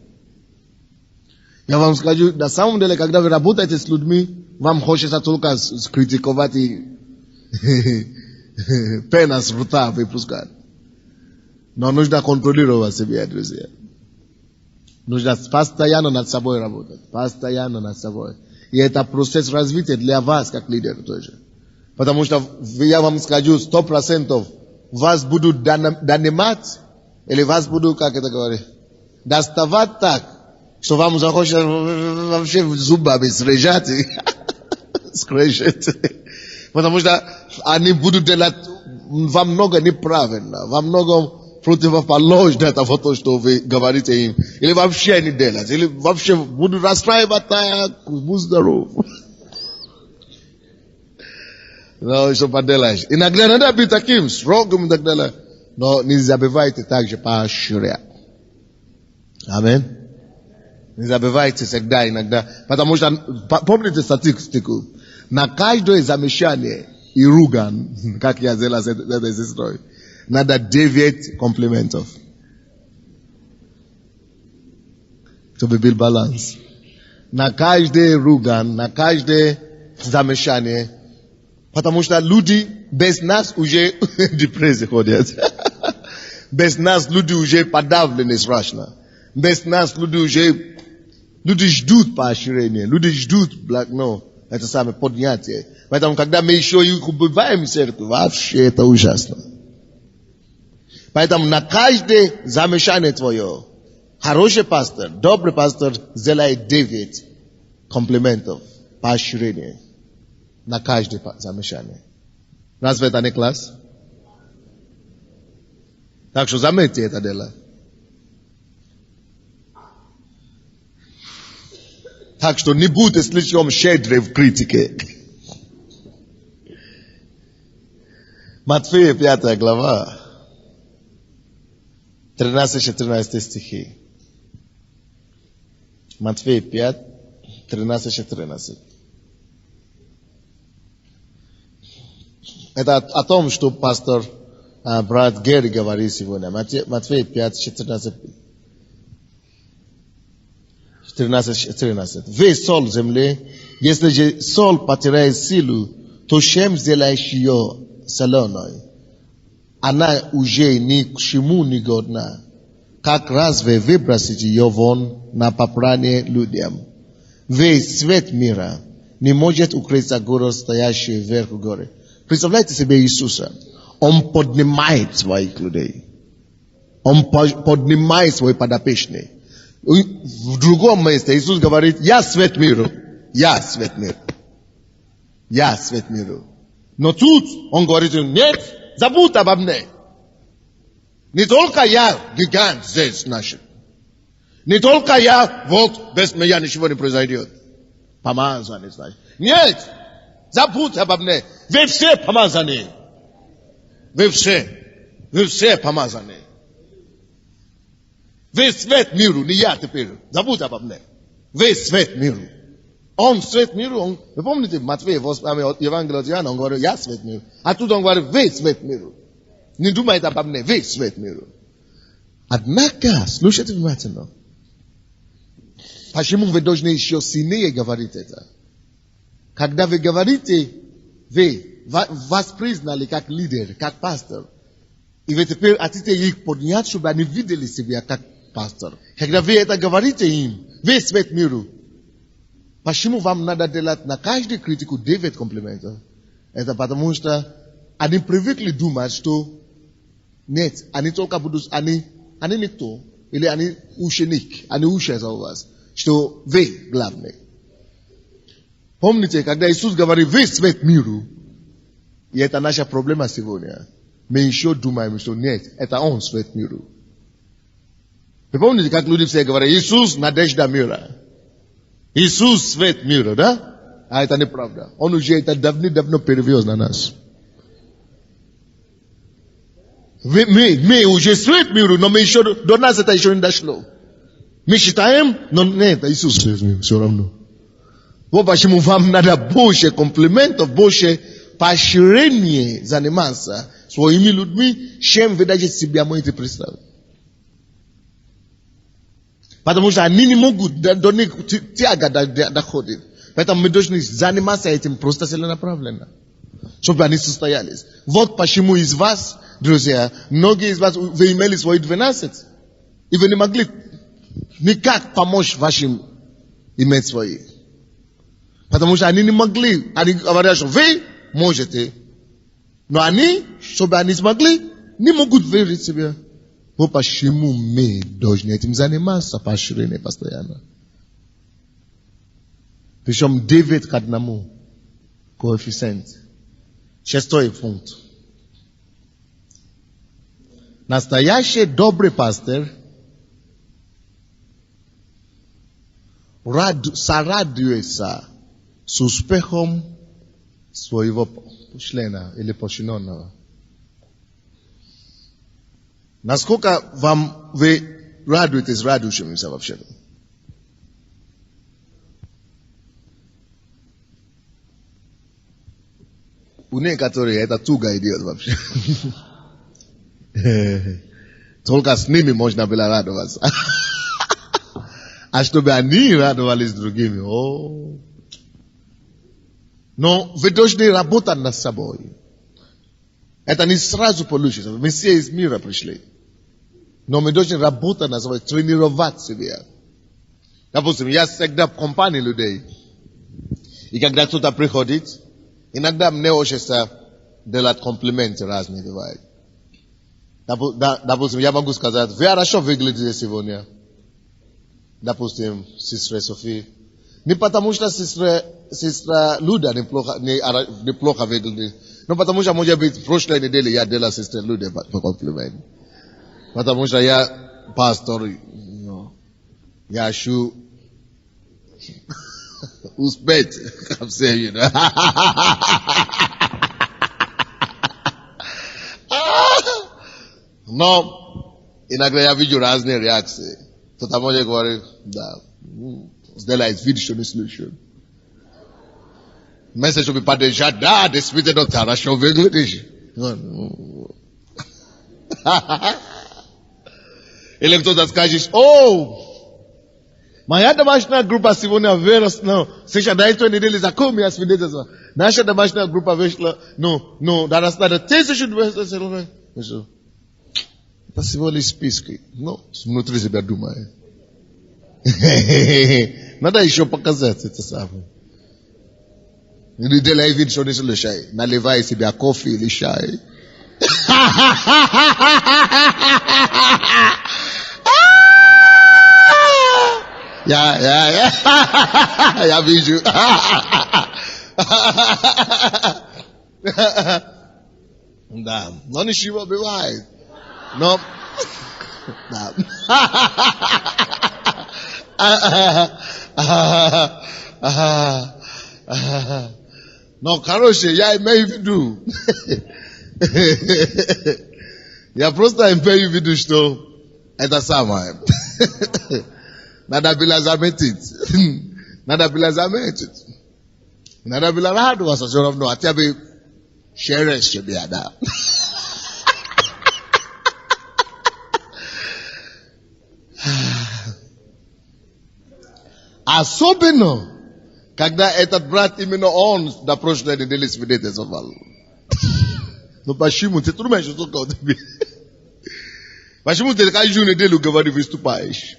Я вам скажу, на самом деле, когда вы работаете с людьми, вам хочется только критиковать и пена с рта выпускать. Но нужно контролировать себя, друзья. Нужно постоянно над собой работать. Постоянно над собой. И это процесс развития для вас, как лидера тоже. Потому что, я вам скажу, 100% вас будут донимать, или вас будут, как это говорить, доставать так, что вам захочется вообще зубами срежать и скрежет. Потому что они будут делать во много неправильно, во много противоположно того, что вы говорите им. Или вообще не делать, или вообще будут расстраивать так, будь здоров. No, що поделаешь. Иногда надо быть таким строгим и так далее. Но не забывайте также поощрять. Аминь. Не забывайте всегда, иногда. Потому что, помните статистику, на каждое замечание и руган, как я сделал с этой сестрой, надо 9 комплиментов. Чтобы был баланс. На каждый руган, на каждое замечание. Потому что люди без нас уже в депрессии ходят. Без нас люди уже подавлены страшно. Без нас люди ждут поощрения, люди ждут это самое поднятие. Поэтому, когда мы еще их убиваем в церкви, вообще это ужасно. Поэтому на каждое замечание твое, хороший пастор, добрый пастор сделает 9 комплиментов, поощрения на каждое замечание. Разве это не класс? Так что заметьте это дело. Так что не будьте слишком щедры в критике. Матфея 5 глава, 13-14 стихи. Матфея 5, 13-14. Это о том, что пастор брат Герри говорит сегодня. Матфея 5, 14. Вы соль земли, если же соль потеряет силу, то чем сделаешь ее соленой? Она уже ни к чему не годна. Как разве выбросите ее вон на попрание людям? Вы свет мира, не может укрыться город, стоящий вверху горы. Представляете себе Иисуса. Он поднимает своих людей. Он поднимает свои подопечные. В другом месте Иисус говорит, я свет миру. Я свет миру. Я свет миру. Но тут он говорит, нет, забудь обо мне. Не только я гигант здесь наш. Не только я, вот без меня ничего не произойдет. Помазанный, значит. Нет, забудь обо мне. Вы все помазаны. Вы все помазаны. Вы свет миру, не я теперь. Забудь обо мне. Вы свет миру. Он свет миру. Вы помните, Матфея, Евангелие от Иоанна, он говорит, я свет миру. А тут он говорит, вы свет миру. Не думайте обо мне, вы свет миру. Однако, слушайте внимательно. Почему вы должны еще сильнее говорить это? Когда вы говорите, вы вас признали как лидер, как пастор. И вы теперь хотите их поднять, чтобы они видели себя как пастор. Когда вы это говорите им, вы свет миру. Почему вам надо делать на каждую критику 9 комплиментов? Это потому что они привыкли думать, что нет, они только будут, они никто, или они ученик, они учатся у вас, что вы главные. Помните, когда Иисус говорит, вы свет миру, и это наша проблема сегодня. Мы еще думаем, что нет, это он свет миру. Вы помните, как люди все говорят, Иисус надежда мира. Иисус свет мира, да? А это неправда. Он уже это давно перевез на нас. Мы уже свет миру, но мы еще, до нас это еще не дошло. Мы считаем, но нет, Иисус свет миру, все равно. Вот почему вам надо больше комплиментов, больше поощрения заниматься своими людьми, чем вы даже себя можете представить. Потому что они не могут до них тяга доходит. Поэтому мы должны заниматься этим просто целенаправленно, чтобы они состоялись. Вот почему из вас, друзья, многие из вас, вы имели свои 12, и вы не могли никак помочь вашим иметь свои. Потому что они не могли, они говорят, что вы можете, но они, чтобы они смогли, не могут верить в себя. Вот почему мы должны этим заниматься поощрением постоянно. Причем 9 к 1 коэффициент. 6 пункт. Настоящий добрый пастор сорадуется с успехом своего члена или подчиненного. Насколько вы радуетесь радующимся вообще? У некоторых это туго идет вообще. Только с ними можно было радоваться. А чтобы они радовались другими. Но вы должны работать над собой. Это не сразу получится. Мы все из мира пришли. Но мы должны работать над собой, тренировать себя. Допустим, я всегда в компании людей. И когда кто-то приходит, иногда мне хочется делать комплименты разные бывают. Допустим, я могу сказать, вы хорошо выглядите сегодня. Допустим, сестра София. Не потому что сестра Люда неплохо выглядит. Но потому что, может быть, в прошлой неделе я делал сестре Люде комплимент. Потому что я пастор. Я ищу успеть, как все, Но иногда я вижу разные реакции. Кто-то может говорить, да, сделает вид, что не слышит. Вместо чтобы поддержать, да, действительно, ты хорошо выглядишь. Или кто-то скажет, моя домашняя группа сегодня выросла, сейчас до этой недели знакомые свидетельства. Наша домашняя группа вышла, доросла до 1200. Это всего лишь списки. Внутри себя думаю. Надо еще показать это самое. Или делай вид, что не слушай. Наливай себе кофе или чай. Я вижу. Да, но ничего бывает. Но, да. Но, короче, я имею в виду. Я просто имею в виду, что это самое. Надо было заметить. Надо было заметить. Надо было радоваться все равно. А тебе шерсть себе, да. Особенно, когда этот брат именно он до прошлой недели свидетельствовал. Но почему? Ты думаешь, что такое? Почему ты каждую неделю говоришь, выступаешь?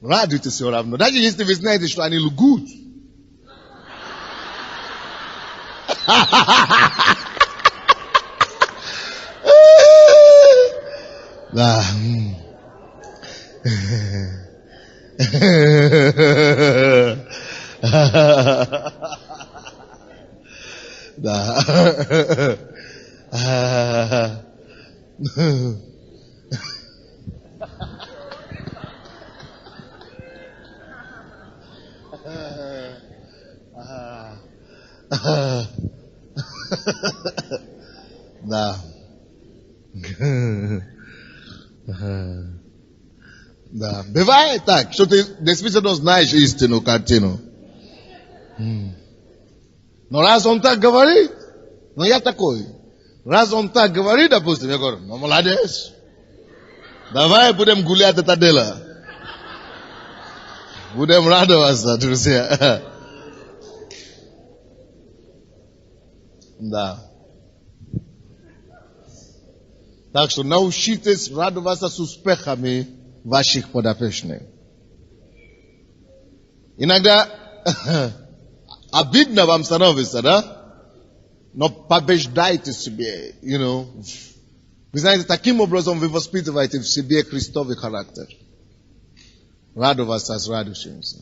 Радуйтесь все равно. Даже если вы знаете, что они лгут. Да. Да. Да. Да. Бывает так, что ты действительно знаешь истину, картину. Но раз он так говорит, я такой. Раз он так говорит, допустим, я говорю, молодец. Давай будем гулять это дело. Будем радоваться, друзья. Да. Так что научитесь радоваться с успехами ваших подопечных. Иногда обидно вам становится, да? Но побеждайте себе, Вы знаете, таким образом вы воспитываете в себе Христовый характер. Радоваться с радующимся.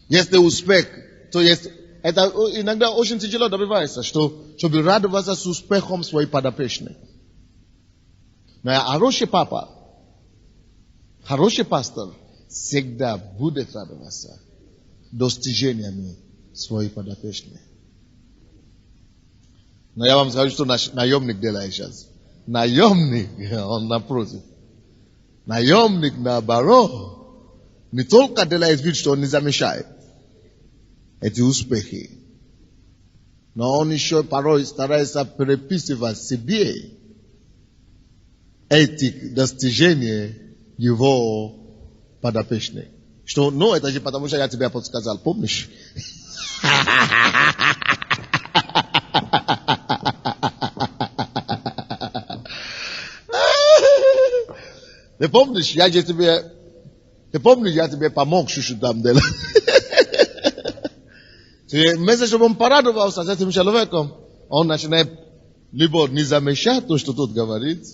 Если успех, то есть, это иногда очень тяжело добивается, чтобы радоваться с успехом своих подопечных. Но хороший папа, хороший пастор всегда будет радоваться. достижениями своей подопечной. Но я вам скажу, что наемник делает сейчас. Наемник, он напротив. Наемник, наоборот, не только делает вид, что он не замечает эти успехи, но он еще порой старается переписывать себе эти достижения его подопечных. Что, ну, это же потому, что я тебе подсказал, помнишь? Ты помнишь, я тебе помог чуть-чуть там делать. Вместо чтобы он порадовался с этим человеком, он начинает либо не замечать то, что тот говорит,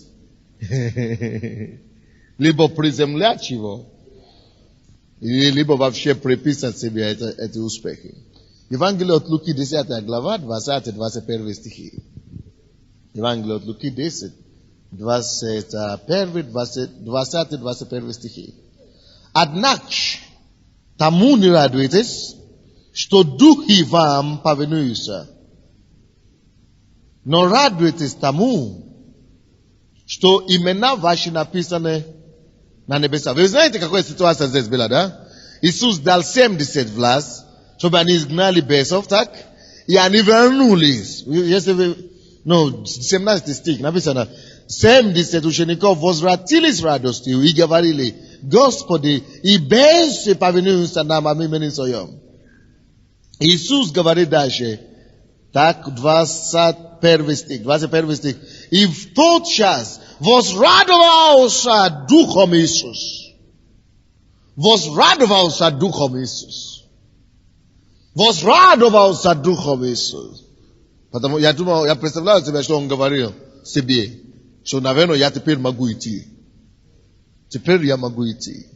либо приземлять его, либо вообще приписать себе эти успехи. Евангелие от Луки, 10 глава, 20-21 стихи. Евангелие от Луки, 10, 20-21 стихи. Однако, тому не радуйтесь, что духи вам повинуются, но радуйтесь тому, что имена ваши написаны на небесах. Вы знаете, какая ситуация здесь была, да? Иисус дал 70 власть, чтобы они изгнали бесов, так? И они вернулись. Если вы, 17 стих написано, 70 учеников возвратились радостью и говорили, Господи, и бесы повинуются нам, а мы именем своем. Иисус говорит дальше, так, 21 стих, и в тот час возрадовался Духом Иисус. Возрадовался Духом Иисус. Возрадовался Духом Иисус. Потому я думал, я представляю себе, что он говорил себе, что, наверное, я теперь могу идти. Теперь я могу идти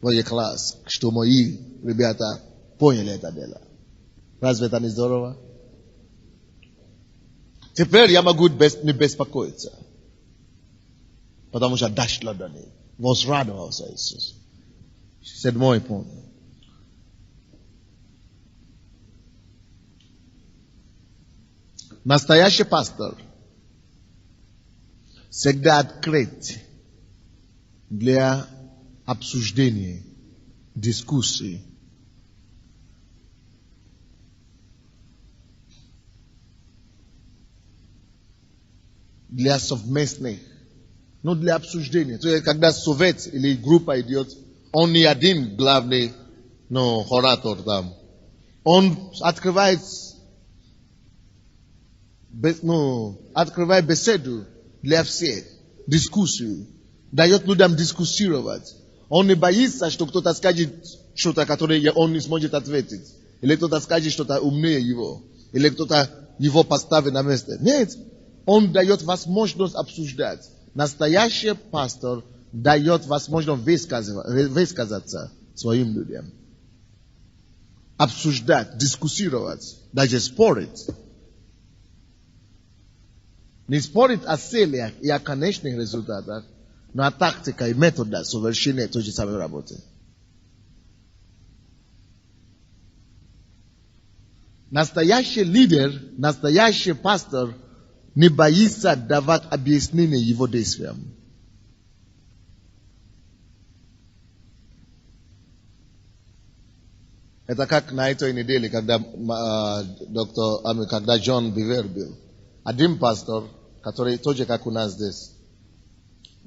в мой класс, что мои ребята поняли это дело. Разве это не здорово? Теперь я могу не беспокоиться. Потому что дошло до них. Возрадовался Иисус. 7 пункт. Настоящий пастор всегда открыт для обсуждения, дискуссий. Для совместных, для обсуждения. То есть, когда совет или группа идет, он не один главный, оратор там. Он открывает беседу для всех, дискуссию, дает людям дискуссировать. Он не боится, что кто-то скажет что-то, которое он не сможет ответить. Или кто-то скажет что-то умнее его. Или кто-то его поставит на место. Нет. Он дает возможность обсуждать. Настоящий пастор дает возможность высказаться своим людям. Обсуждать, дискуссировать, даже спорить. Не спорить о целях и о конечных результатах, но о тактике и методах совершения той же самой работы. Настоящий лидер, настоящий пастор не боится давать объяснение его действиям. Это как на этой неделе, когда когда Джон Бивер был. Один пастор, который тоже как у нас здесь.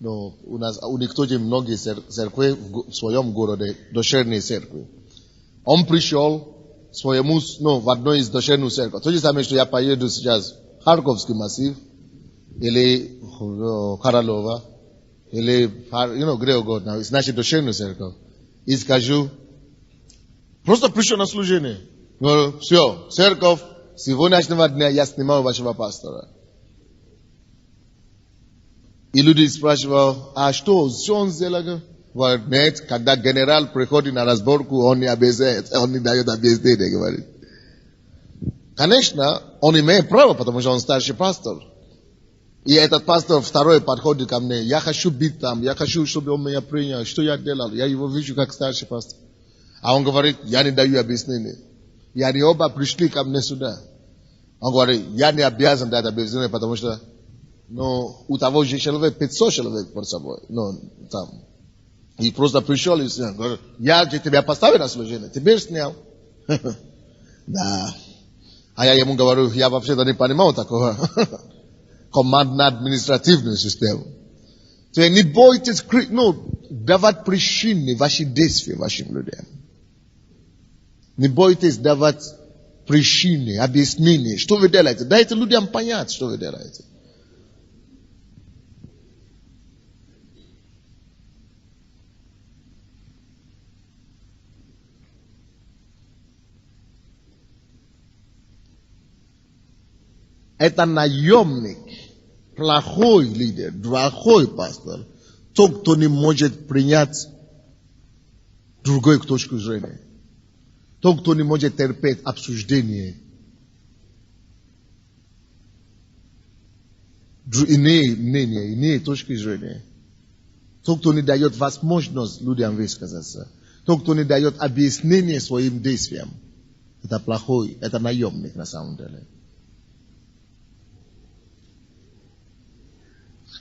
У них тоже многие церкви в своем городе, дочерние церкви. Он пришел своему, в одной из дочерних церквей. То же самое, что я поеду сейчас в Харьковский массив, или Королова, или, Греогор, значит, дочерную церковь. И скажу, просто пришел на служение. Говорю, все, церковь, с сегодняшнего дня я снимаю вашего пастора. И люди спрашивают, а что он сделал? Говорит, нет, когда генерал приходит на разборку, он не объясняет, он не дает объяснение, говорит. Конечно, он имеет право, потому что он старший пастор. И этот пастор второй подходит ко мне, я хочу быть там, я хочу, чтобы он меня принял, что я делал, я его вижу как старший пастор. А он говорит, я не даю объяснения. И они оба пришли ко мне сюда. Он говорит, я не обязан дать объяснение, потому что у того же человека 500 человек под собой. Там. И просто пришел и снял. Говорит, я же тебя поставил на служение, теперь снял. Да. А я ему говорю, я вообще-то не понимал такого. Командно-административную систему. То есть не бойтесь давать причины ваши действия вашим людям. Не бойтесь давать причины, объяснения, что вы делаете. Дайте людям понять, что вы делаете. Это наемник, плохой лидер, плохой пастор, тот, кто не может принять другую точку зрения. Тот, кто не может терпеть обсуждение. Иные мнения, иные точки зрения. Тот, кто не дает возможность людям высказаться. Тот, кто не дает объяснение своим действиям. Это плохой, это наемник на самом деле.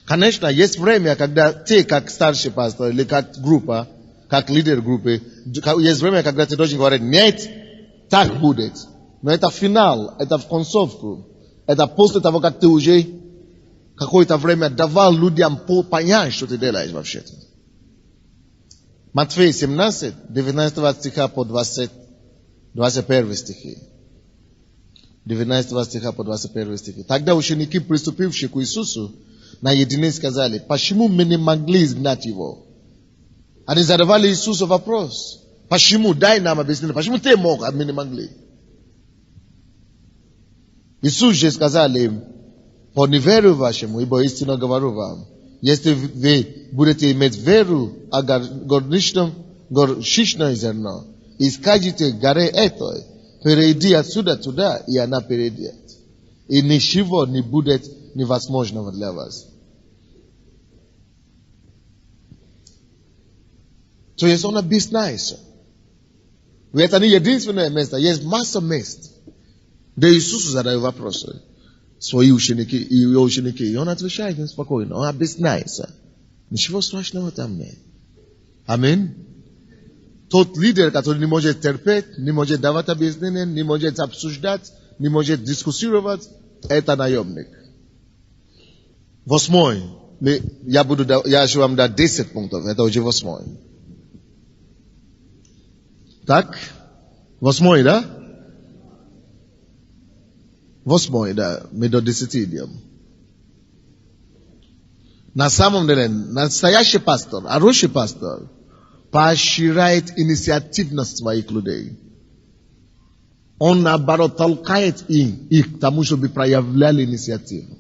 Конечно, есть время, когда ты, как старший пастор, или как группа, как лидер группы, есть время, когда ты должен говорить, нет, так будет. Но это финал, это в концовку. Это после того, как ты уже какое-то время давал людям понять, что ты делаешь вообще-то. Матфея 17, 19 стиха по 21 стихи. 19 стиха по 21 стихи. Тогда ученики, приступившие к Иисусу, наедине сказали, почему мы не могли изгнать его? Они задавали Иисусу вопрос. Почему? Дай нам объяснение. Почему ты мог, а мы не могли? Иисус же сказал им, по неверию вашему, ибо истинно говорю вам, если вы будете иметь веру о горчичном зерно, и скажете горе этой, перейди отсюда туда, и она перейдет. И ничего не будет невозможного для вас. То есть он объясняется. Это не единственное место, есть масса мест, где Иисус задает вопросы. Свои ученики и его ученики. И он отвечает им спокойно, он объясняется. Ничего страшного там нет. Аминь. Тот лидер, который не может терпеть, не может давать объяснения, не может обсуждать, не может дискуссировать, это наемник. 8. Я еще вам дам 10 пунктов. Это уже 8. Так? 8, да? 8, да. Мы до 10 идем. На самом деле, настоящий пастор, хороший пастор, поощряет инициативность своих людей. Он, наоборот, толкает их к тому, чтобы проявляли инициативу.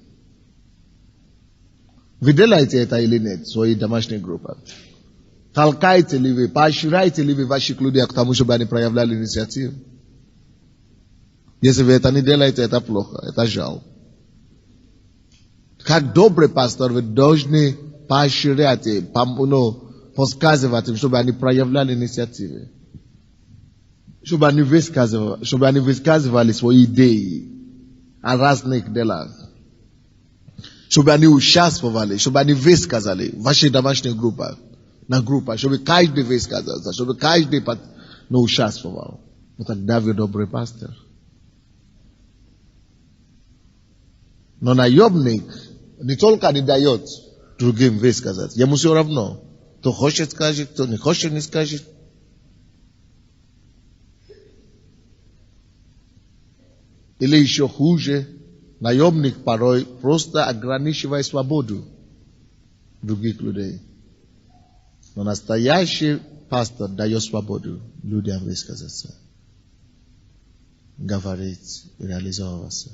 Вы делаете это или нет в своей домашней группе? Толкаете ли вы, поощряете ли вы ваших людей к тому, чтобы они проявляли инициативу? Если вы это не делаете, это плохо, это жаль. Как добрый пастор, вы должны поощрять им, подсказывать им, чтобы они проявляли инициативу. Чтобы они высказывали свои идеи о разных делах. Чтобы они участвовали, чтобы они высказали в вашей домашней группе, на группах, чтобы каждый высказался, чтобы каждый участвовал. Вот тогда вы добрый пастор. Но наемник не только не дает другим высказать, ему все равно. Кто хочет скажет, кто не хочет не скажет. Или еще хуже, наемник порой просто ограничивает свободу других людей. Но настоящий пастор дает свободу людям высказаться, говорить и реализовываться.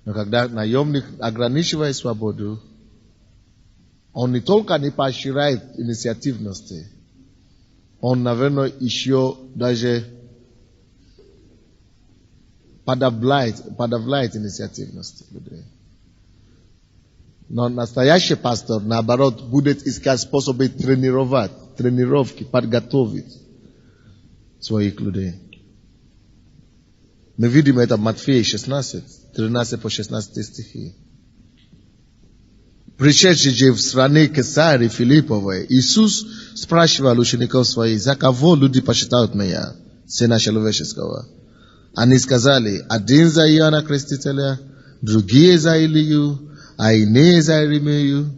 Но когда наемник ограничивает свободу, он не только не поощряет инициативности, он, наверное, еще даже подавляет инициативность людей. Но настоящий пастор, наоборот, будет искать способы тренировки, подготовить своих людей. Мы видим это в Матфея 16, 13 по 16 стихи. Пришедший же в стране Кесарии Филипповой, Иисус спрашивал учеников своих, за кого люди посчитают меня, Сына Человеческого? Они сказали, один за Иоанна Крестителя, другие за Илию, а иные за Иеремию,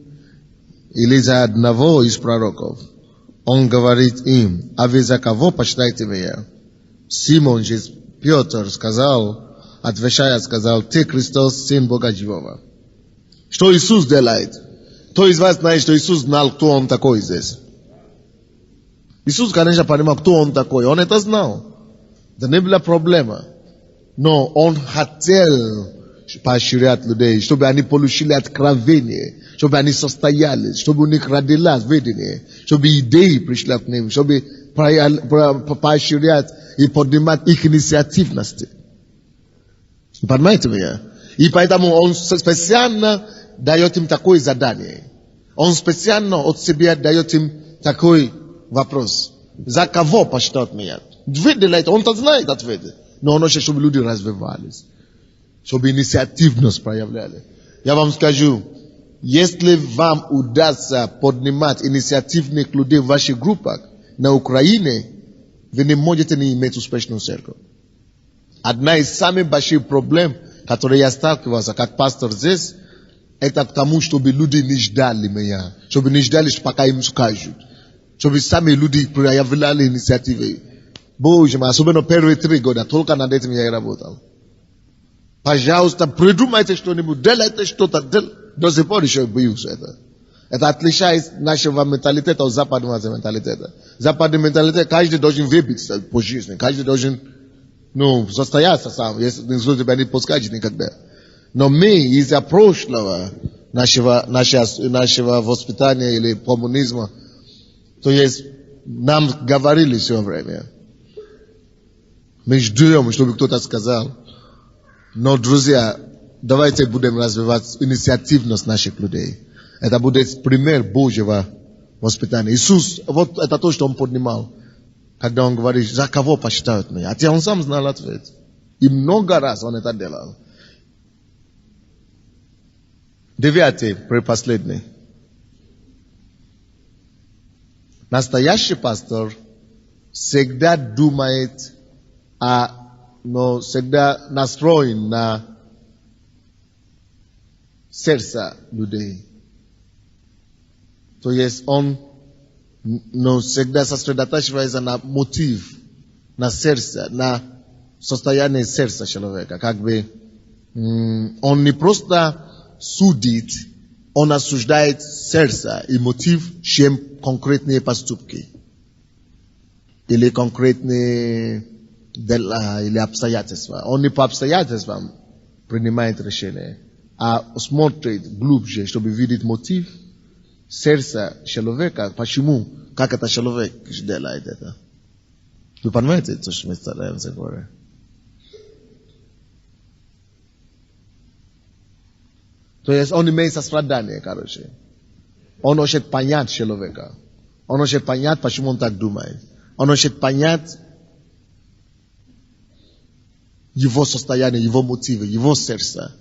или за одного из пророков. Он говорит им, а вы за кого почитаете меня? Симон же Петр отвечая, сказал, ты Христос, Сын Бога Живого. Что Иисус делает? Кто из вас знает, что Иисус знал, кто Он такой здесь? Иисус, конечно, понимал, кто Он такой. Он это знал. Это не была проблема. Но Он хотел поощрять людей, чтобы они получили откровение, чтобы они состоялись, чтобы у них родилось видение, чтобы идеи пришли к ним, чтобы поощрять и поднимать их инициативности. Понимаете меня? И поэтому Он специально дает им такое задание. Он специально от себя дает им такой вопрос. За кого посчитают меня? Он-то знает ответы. Но он хочет, чтобы люди развивались. Чтобы инициативность проявляли. Я вам скажу, если вам удастся поднимать инициативных людей в ваших группах на Украине, вы не можете не иметь успешную церковь. Одна из самых больших проблем, которые я сталкивался как пастор здесь, это к тому, чтобы люди не ждали меня. Чтобы не ждали, пока им скажут. Чтобы сами люди проявляли инициативы. Боже мой, особенно первые 3 года, только над этим я и работал. Пожалуйста, придумайте что-нибудь, делайте что-то. До сих пор еще боюсь это. Это отличает нашего менталитета от западного менталитета. Западный менталитет, каждый должен выбиться по жизни. Каждый должен, состояться сам, если никто тебя не пускает никогда. Но мы из-за прошлого нашего воспитания или коммунизма, то есть нам говорили все время. Мы ждем, чтобы кто-то сказал. Но, друзья, давайте будем развивать инициативность наших людей. Это будет пример Божьего воспитания. Иисус, вот это то, что Он поднимал. Когда Он говорит, за кого посчитают меня? Хотя Он сам знал ответ. И много раз Он это делал. 9, предпоследний. Настоящий пастор всегда думает но всегда настроен на сердце людей. То есть он всегда сосредотачивается на мотив, на сердце, на состояние сердца человека. Он не просто судит, он осуждает сердце и мотив, чем конкретные поступки. Или конкретные дела, или обстоятельства. Он не по обстоятельствам принимает решение, а смотрит глубже, чтобы видеть мотив сердца человека, почему, как это человек делает это. Вы понимаете, то, что мы стараемся говорить? То есть он имеет сострадание, короче. Он хочет понять человека. Он хочет понять, почему он так думает. Он хочет понять его состояние, его мотивы, его сердце.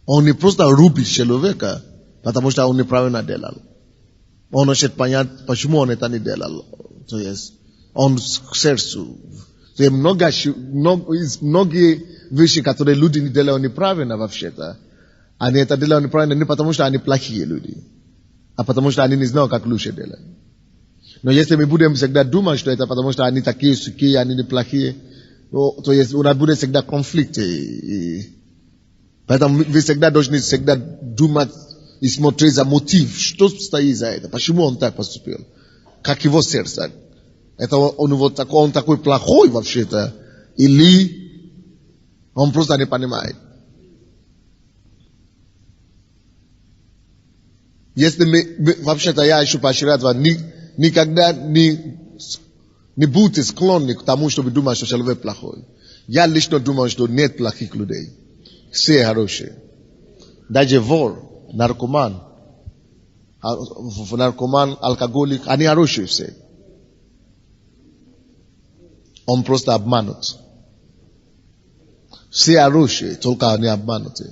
Он не просто рубит человека, потому что он неправильно делал. Он хочет понять, почему он это не делал. То есть, он к сердцу. То есть, многие вещи, которые люди не делают неправильно вообще-то, они это делают неправильно не потому, что они плохие люди, а потому, что они не знают, как лучше делать. Но если мы будем всегда думать, что это потому, что они такие, сукие, они неплохие, то есть у нас будет всегда конфликты. Поэтому вы всегда должны всегда думать и смотреть за мотив, что стоит за это, почему он так поступил, как его сердце. Это он такой плохой вообще-то, или он просто не понимает. Если вообще-то я еще поощряю вас, никогда не будьте склонны к тому, чтобы думать, что человек плохой. Я лично думаю, что нет плохих людей. Все хорошие. Даже вор, наркоман, алкоголик, они хорошие все. Он просто обманут. Все орущие, только они обмануты.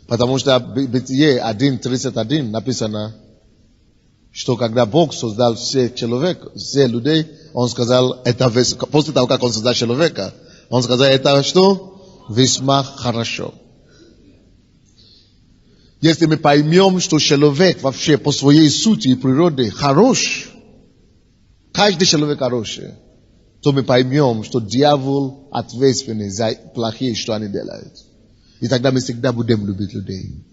Потому что в Бытие 1:31 написано, что когда Бог создал всех человек, все людей, Он сказал, это после того, как Он создал человека, Он сказал, это что? Весьма хорошо. Если мы поймем, что человек вообще по своей сути и природе хорош, каждый человек хороший, то мы поймем, что дьявол ответственный за плохие, что они делают. И тогда мы всегда будем любить людей.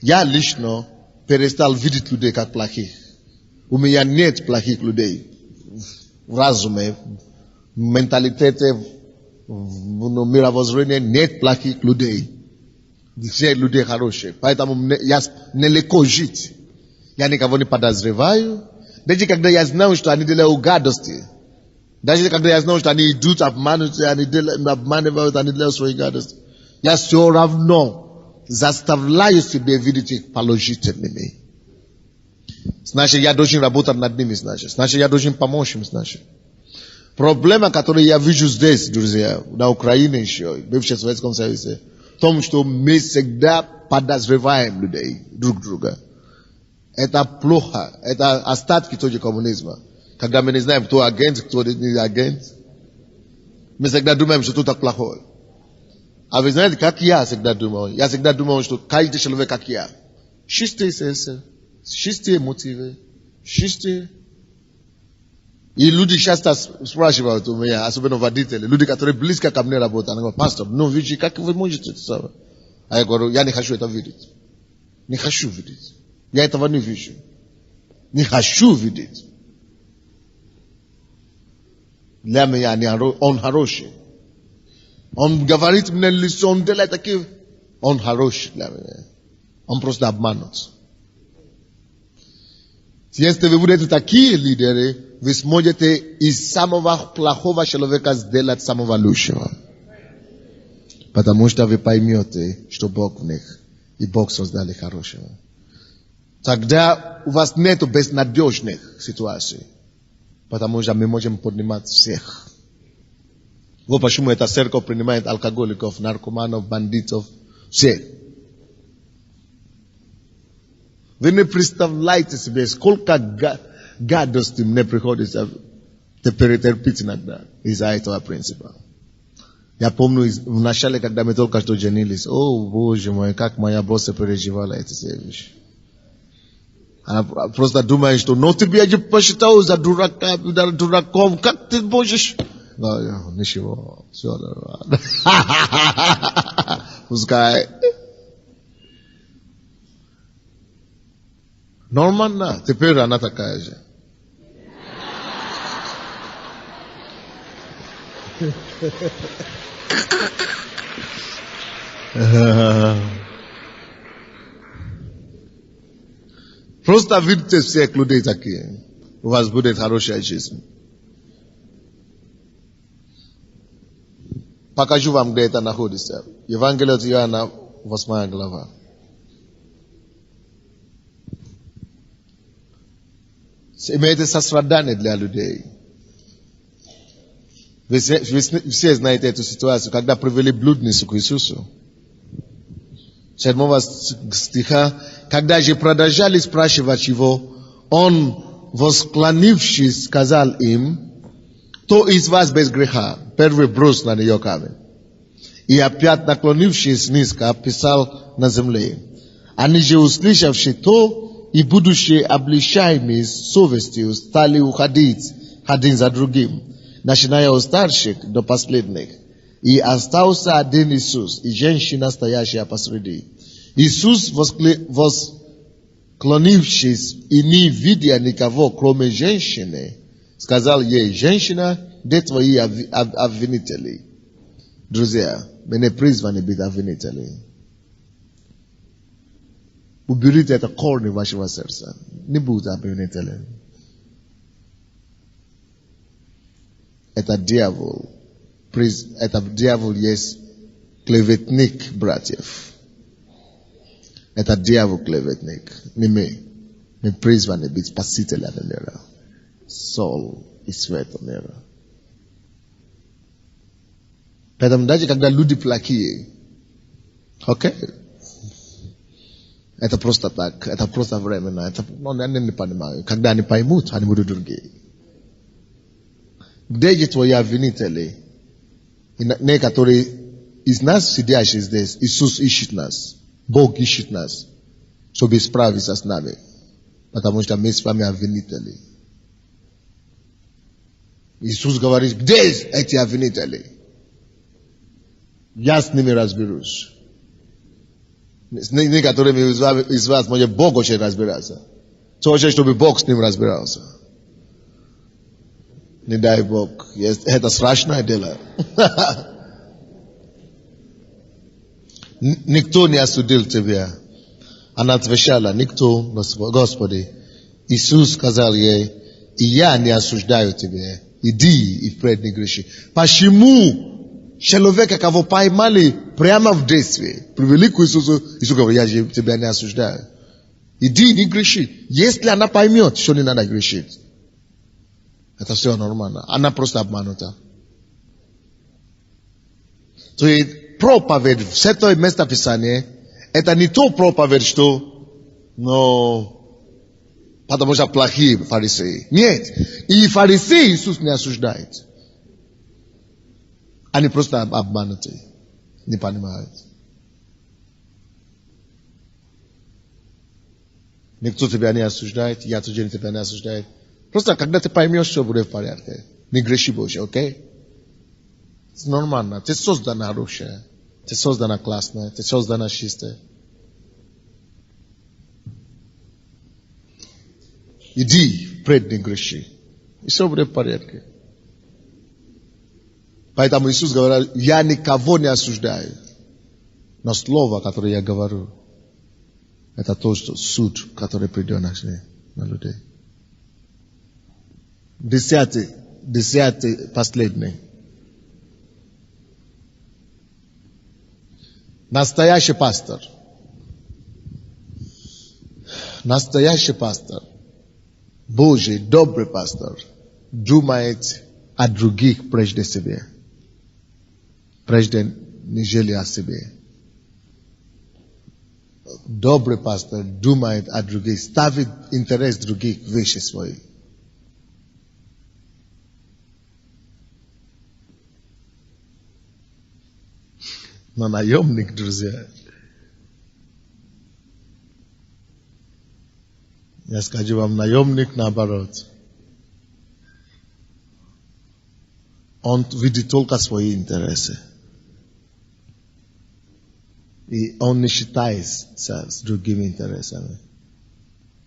Я лично перестал видеть людей как плохих. У меня нет плохих людей. В разуме, в менталитете, в мировоззрении нет плохих людей. Все люди хорошие. Поэтому я нелегко жить. Я никого не подозреваю. Даже когда я знаю, что они делают гадости. Даже когда я знаю, что они идут обманывают, они делают свои гадости. Я все равно заставляю себя видеть их положительными. Значит, я должен работать над ними, значит я должен помочь им, значит. Проблема, которую я вижу здесь, друзья, на Украине еще, в бывшем Советском Союзе, в том, что мы всегда подозреваем людей друг друга. Это плохо. Это остатки тоже коммунизма. Когда мы не знаем, кто агент, кто не агент, мы всегда думаем, что кто-то плохой. А вы знаете, как я всегда думал? Я всегда думал, что каждый человек, как я. Чистые сердца, чистые мотивы, чистые. И люди часто спрашивают у меня, особенно водители, люди, которые близко ко мне работают, они говорят, пастор, ну видите, как вы можете это самое? А я говорю, я не хочу это видеть. Не хочу видеть. Я этого не вижу. Не хочу видеть. Для меня он хороший. Он говорит мне лицо, он делает такие. Он хороший для меня. Он просто обманут. Если вы будете такие лидеры, вы сможете из самого плохого человека сделать самого лучшего. Потому что вы поймете, что Бог в них. И Бог создал их хорошего. Тогда у вас нет безнадежных ситуаций. Потому что мы можем поднимать всех. Вот почему эта церковь принимает алкоголиков, наркоманов, бандитов, всех. Вы не представляете себе, сколько гадости мне приходится терпеть иногда из-за этого принципа. Я помню в начале, когда мы только что женились, о, Боже мой, как моя босса переживала эти все вещи. Она просто думает, что, ну тебя же посчитал за дурака, дураком, как ты можешь... Ну, ничего, все нормально. Пускай. Нормально, теперь она такая же. Просто видите всех людей такие. У вас будет хорошая жизнь. Покажу вам, где это находится. Евангелие от Иоанна, 8 глава. Имейте сострадание для людей. Вы все знаете эту ситуацию, когда привели блудницу к Иисусу. 7 стиха. Когда же продолжали спрашивать его, он, восклонившись, сказал им, кто из вас без греха? Первый брос на нее камень. И опять, наклонившись низко, писал на земле. Они же, услышавши то, и будучи обличаемы совестью, стали уходить один за другим, начиная от старших до последних. И остался один Иисус, и женщина, стоящая посреди. Иисус, восклонившись и не видя никого, кроме женщины, сказал ей, женщина, где твои обвинители? Друзья, мы не призваны быть обвинители. Уберите это корни вашего сердца. Не будьте обвинителями. Это дьявол. Это дьявол есть клеветник братьев. Это дьявол клеветник. Не мы. Мы призваны быть спасителями мира. Сол и света мира. Поэтому даже когда люди плохие, окей, это просто так, это просто временно, это, они не понимают. Когда они поймут, они будут другие. Где же твои обвинители? Некоторые из нас, сидящих здесь, Иисус ищет нас, Бог ищет нас, чтобы справиться с нами, потому что мы с вами обвинители. Иисус говорит, где эти обвинители? Я с ними разберусь. С некоторыми из вас может Бог очень разбираться. Хочет, чтобы Бог с ним разбирался. Не дай Бог. Это страшное дело. Никто не осудил тебя. Она отвечала, никто, Господи. Иисус сказал ей, и я не осуждаю тебя. Иди и впредь не греши. Почему человека, кого поймали прямо в действии, привели к Иисусу, Иисус говорит, я тебя не осуждаю. Иди, не греши. Если она поймет, что не надо грешить, это все нормально. Она просто обманута. То есть проповедь в этом местописании, это не то проповедь, что, потому что плохие фарисеи. Нет. И фарисеи Иисус не осуждает. Они просто обмануты. Не понимают. Никто тебя не осуждает, я тоже тебя не осуждаю. Просто когда ты поймешь, что будет в порядке, не греши больше, окей? Это нормально. Ты создана хорошая. Ты создана классная. Ты создана чистая. Иди впредь, не греши. И все будет в порядке. Поэтому Иисус говорил, я никого не осуждаю. Но слово, которое я говорю, это то, что суд, который придет на людей. Десятый, последний. Настоящий пастор, Божий, добрый пастор, думает о других прежде себя. Прежде нежели о себе. Добрый пастор думает о других, ставит интерес других выше своих. Но наемник, друзья, я скажу вам, наемник наоборот. Он видит только свои интересы. И он не считается с другими интересами.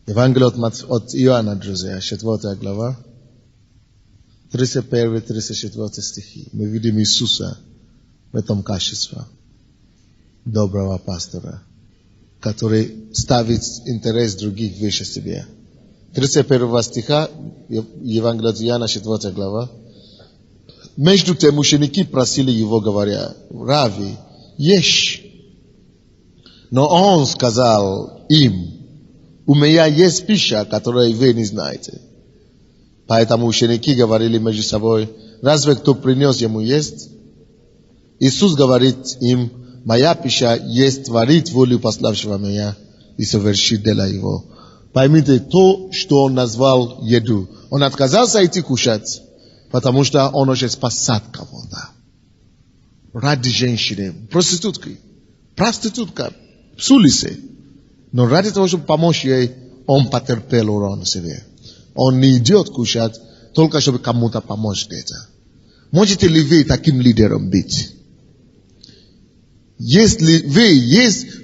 Евангелие от Иоанна, друзья, 4 глава, 31-34 стихи. Мы видим Иисуса в этом качестве доброго пастора, который ставит интерес других выше себя. 31 стиха, Евангелие от Иоанна, 4 глава. Между тем ученики просили его, говоря, Рави, ешь. Но он сказал им, у меня есть пища, которую вы не знаете. Поэтому ученики говорили между собой, разве кто принес ему есть? Иисус говорит им, моя пища есть творить волю пославшего меня и совершить дело его. Поймите то, что он назвал еду. Он отказался идти кушать, потому что он хочет спасать кого-то. Ради женщины, проститутка, с улицы. Но ради того, чтобы помочь ей, он потерпел урон себе. Он не идет кушать, только чтобы кому-то помочь где-то. Можете ли вы таким лидером быть? Есть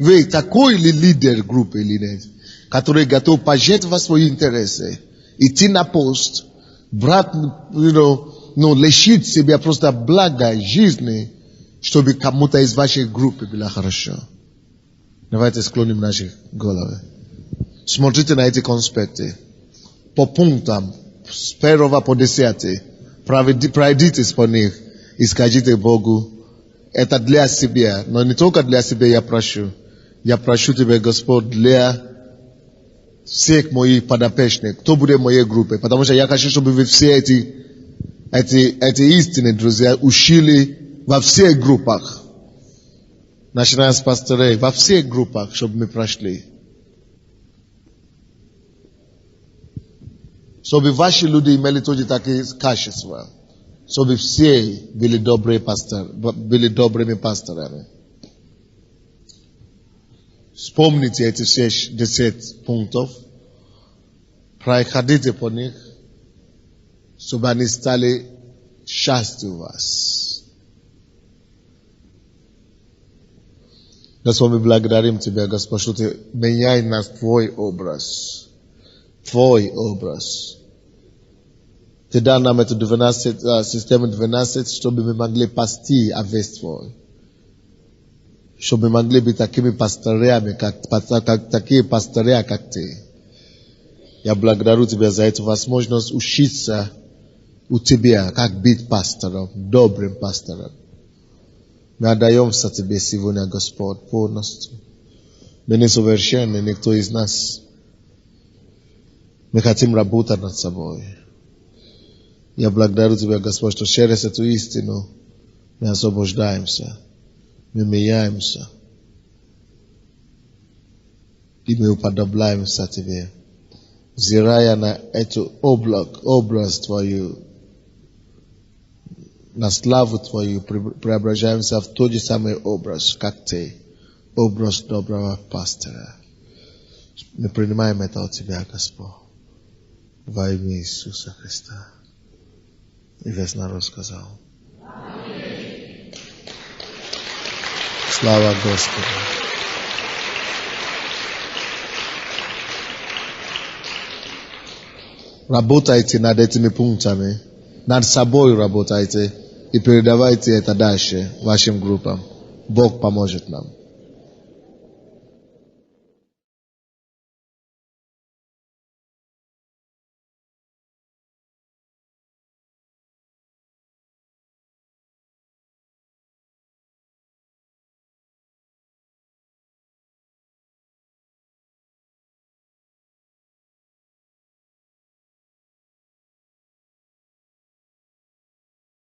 вы такой ли лидер группы или нет, который готов пожертвовать свои интересы, идти на пост, брать, лишить себя просто блага жизни, чтобы кому-то из вашей группы было хорошо. Давайте склоним наши головы. Смотрите на эти конспекты. По пунктам, с 1 по 10, пройдитесь по них и скажите Богу, это для себя, но не только для себя я прошу. Я прошу Тебя, Господь, для всех моих подопечных, кто будет в моей группе, потому что я хочу, чтобы вы все эти истины, друзья, учили в во всех группах, начиная с пастырей, во всех группах, чтобы мы прошли. Чтобы ваши люди имели тоже такие качества. Чтобы все были добрыми пасторами. Вспомните эти все 10 пунктов. Проходите по них, чтобы они стали частью вас. Господь, мы благодарим Тебя, Господь, что Ты меняй нас Твой образ. Твой образ. Ты дал нам эту 12, систему 12, чтобы мы могли пасти овец Твой. Чтобы мы могли быть такими пастырями, такие пастыря, как Ты. Я благодарю Тебя за эту возможность учиться у Тебя, как быть пастором, добрым пастором. Мы отдаемся Тебе сегодня, Господь, полностью. Мы не совершенны, никто из нас. Мы хотим работать над собой. Я благодарю Тебя, Господь, что через эту истину мы освобождаемся, мы меняемся, и мы уподобляемся Тебе, взирая на эту образ Твою, на славу Твою, преображаемся в тот же самый образ, как Ты, образ доброго пастора. Мы принимаем это от Тебя, Господь, во имя Иисуса Христа. И весь народ сказал. Аминь. Слава Господу. Работайте над этими пунктами, над собой работайте и передавайте это дальше вашим группам. Бог поможет нам.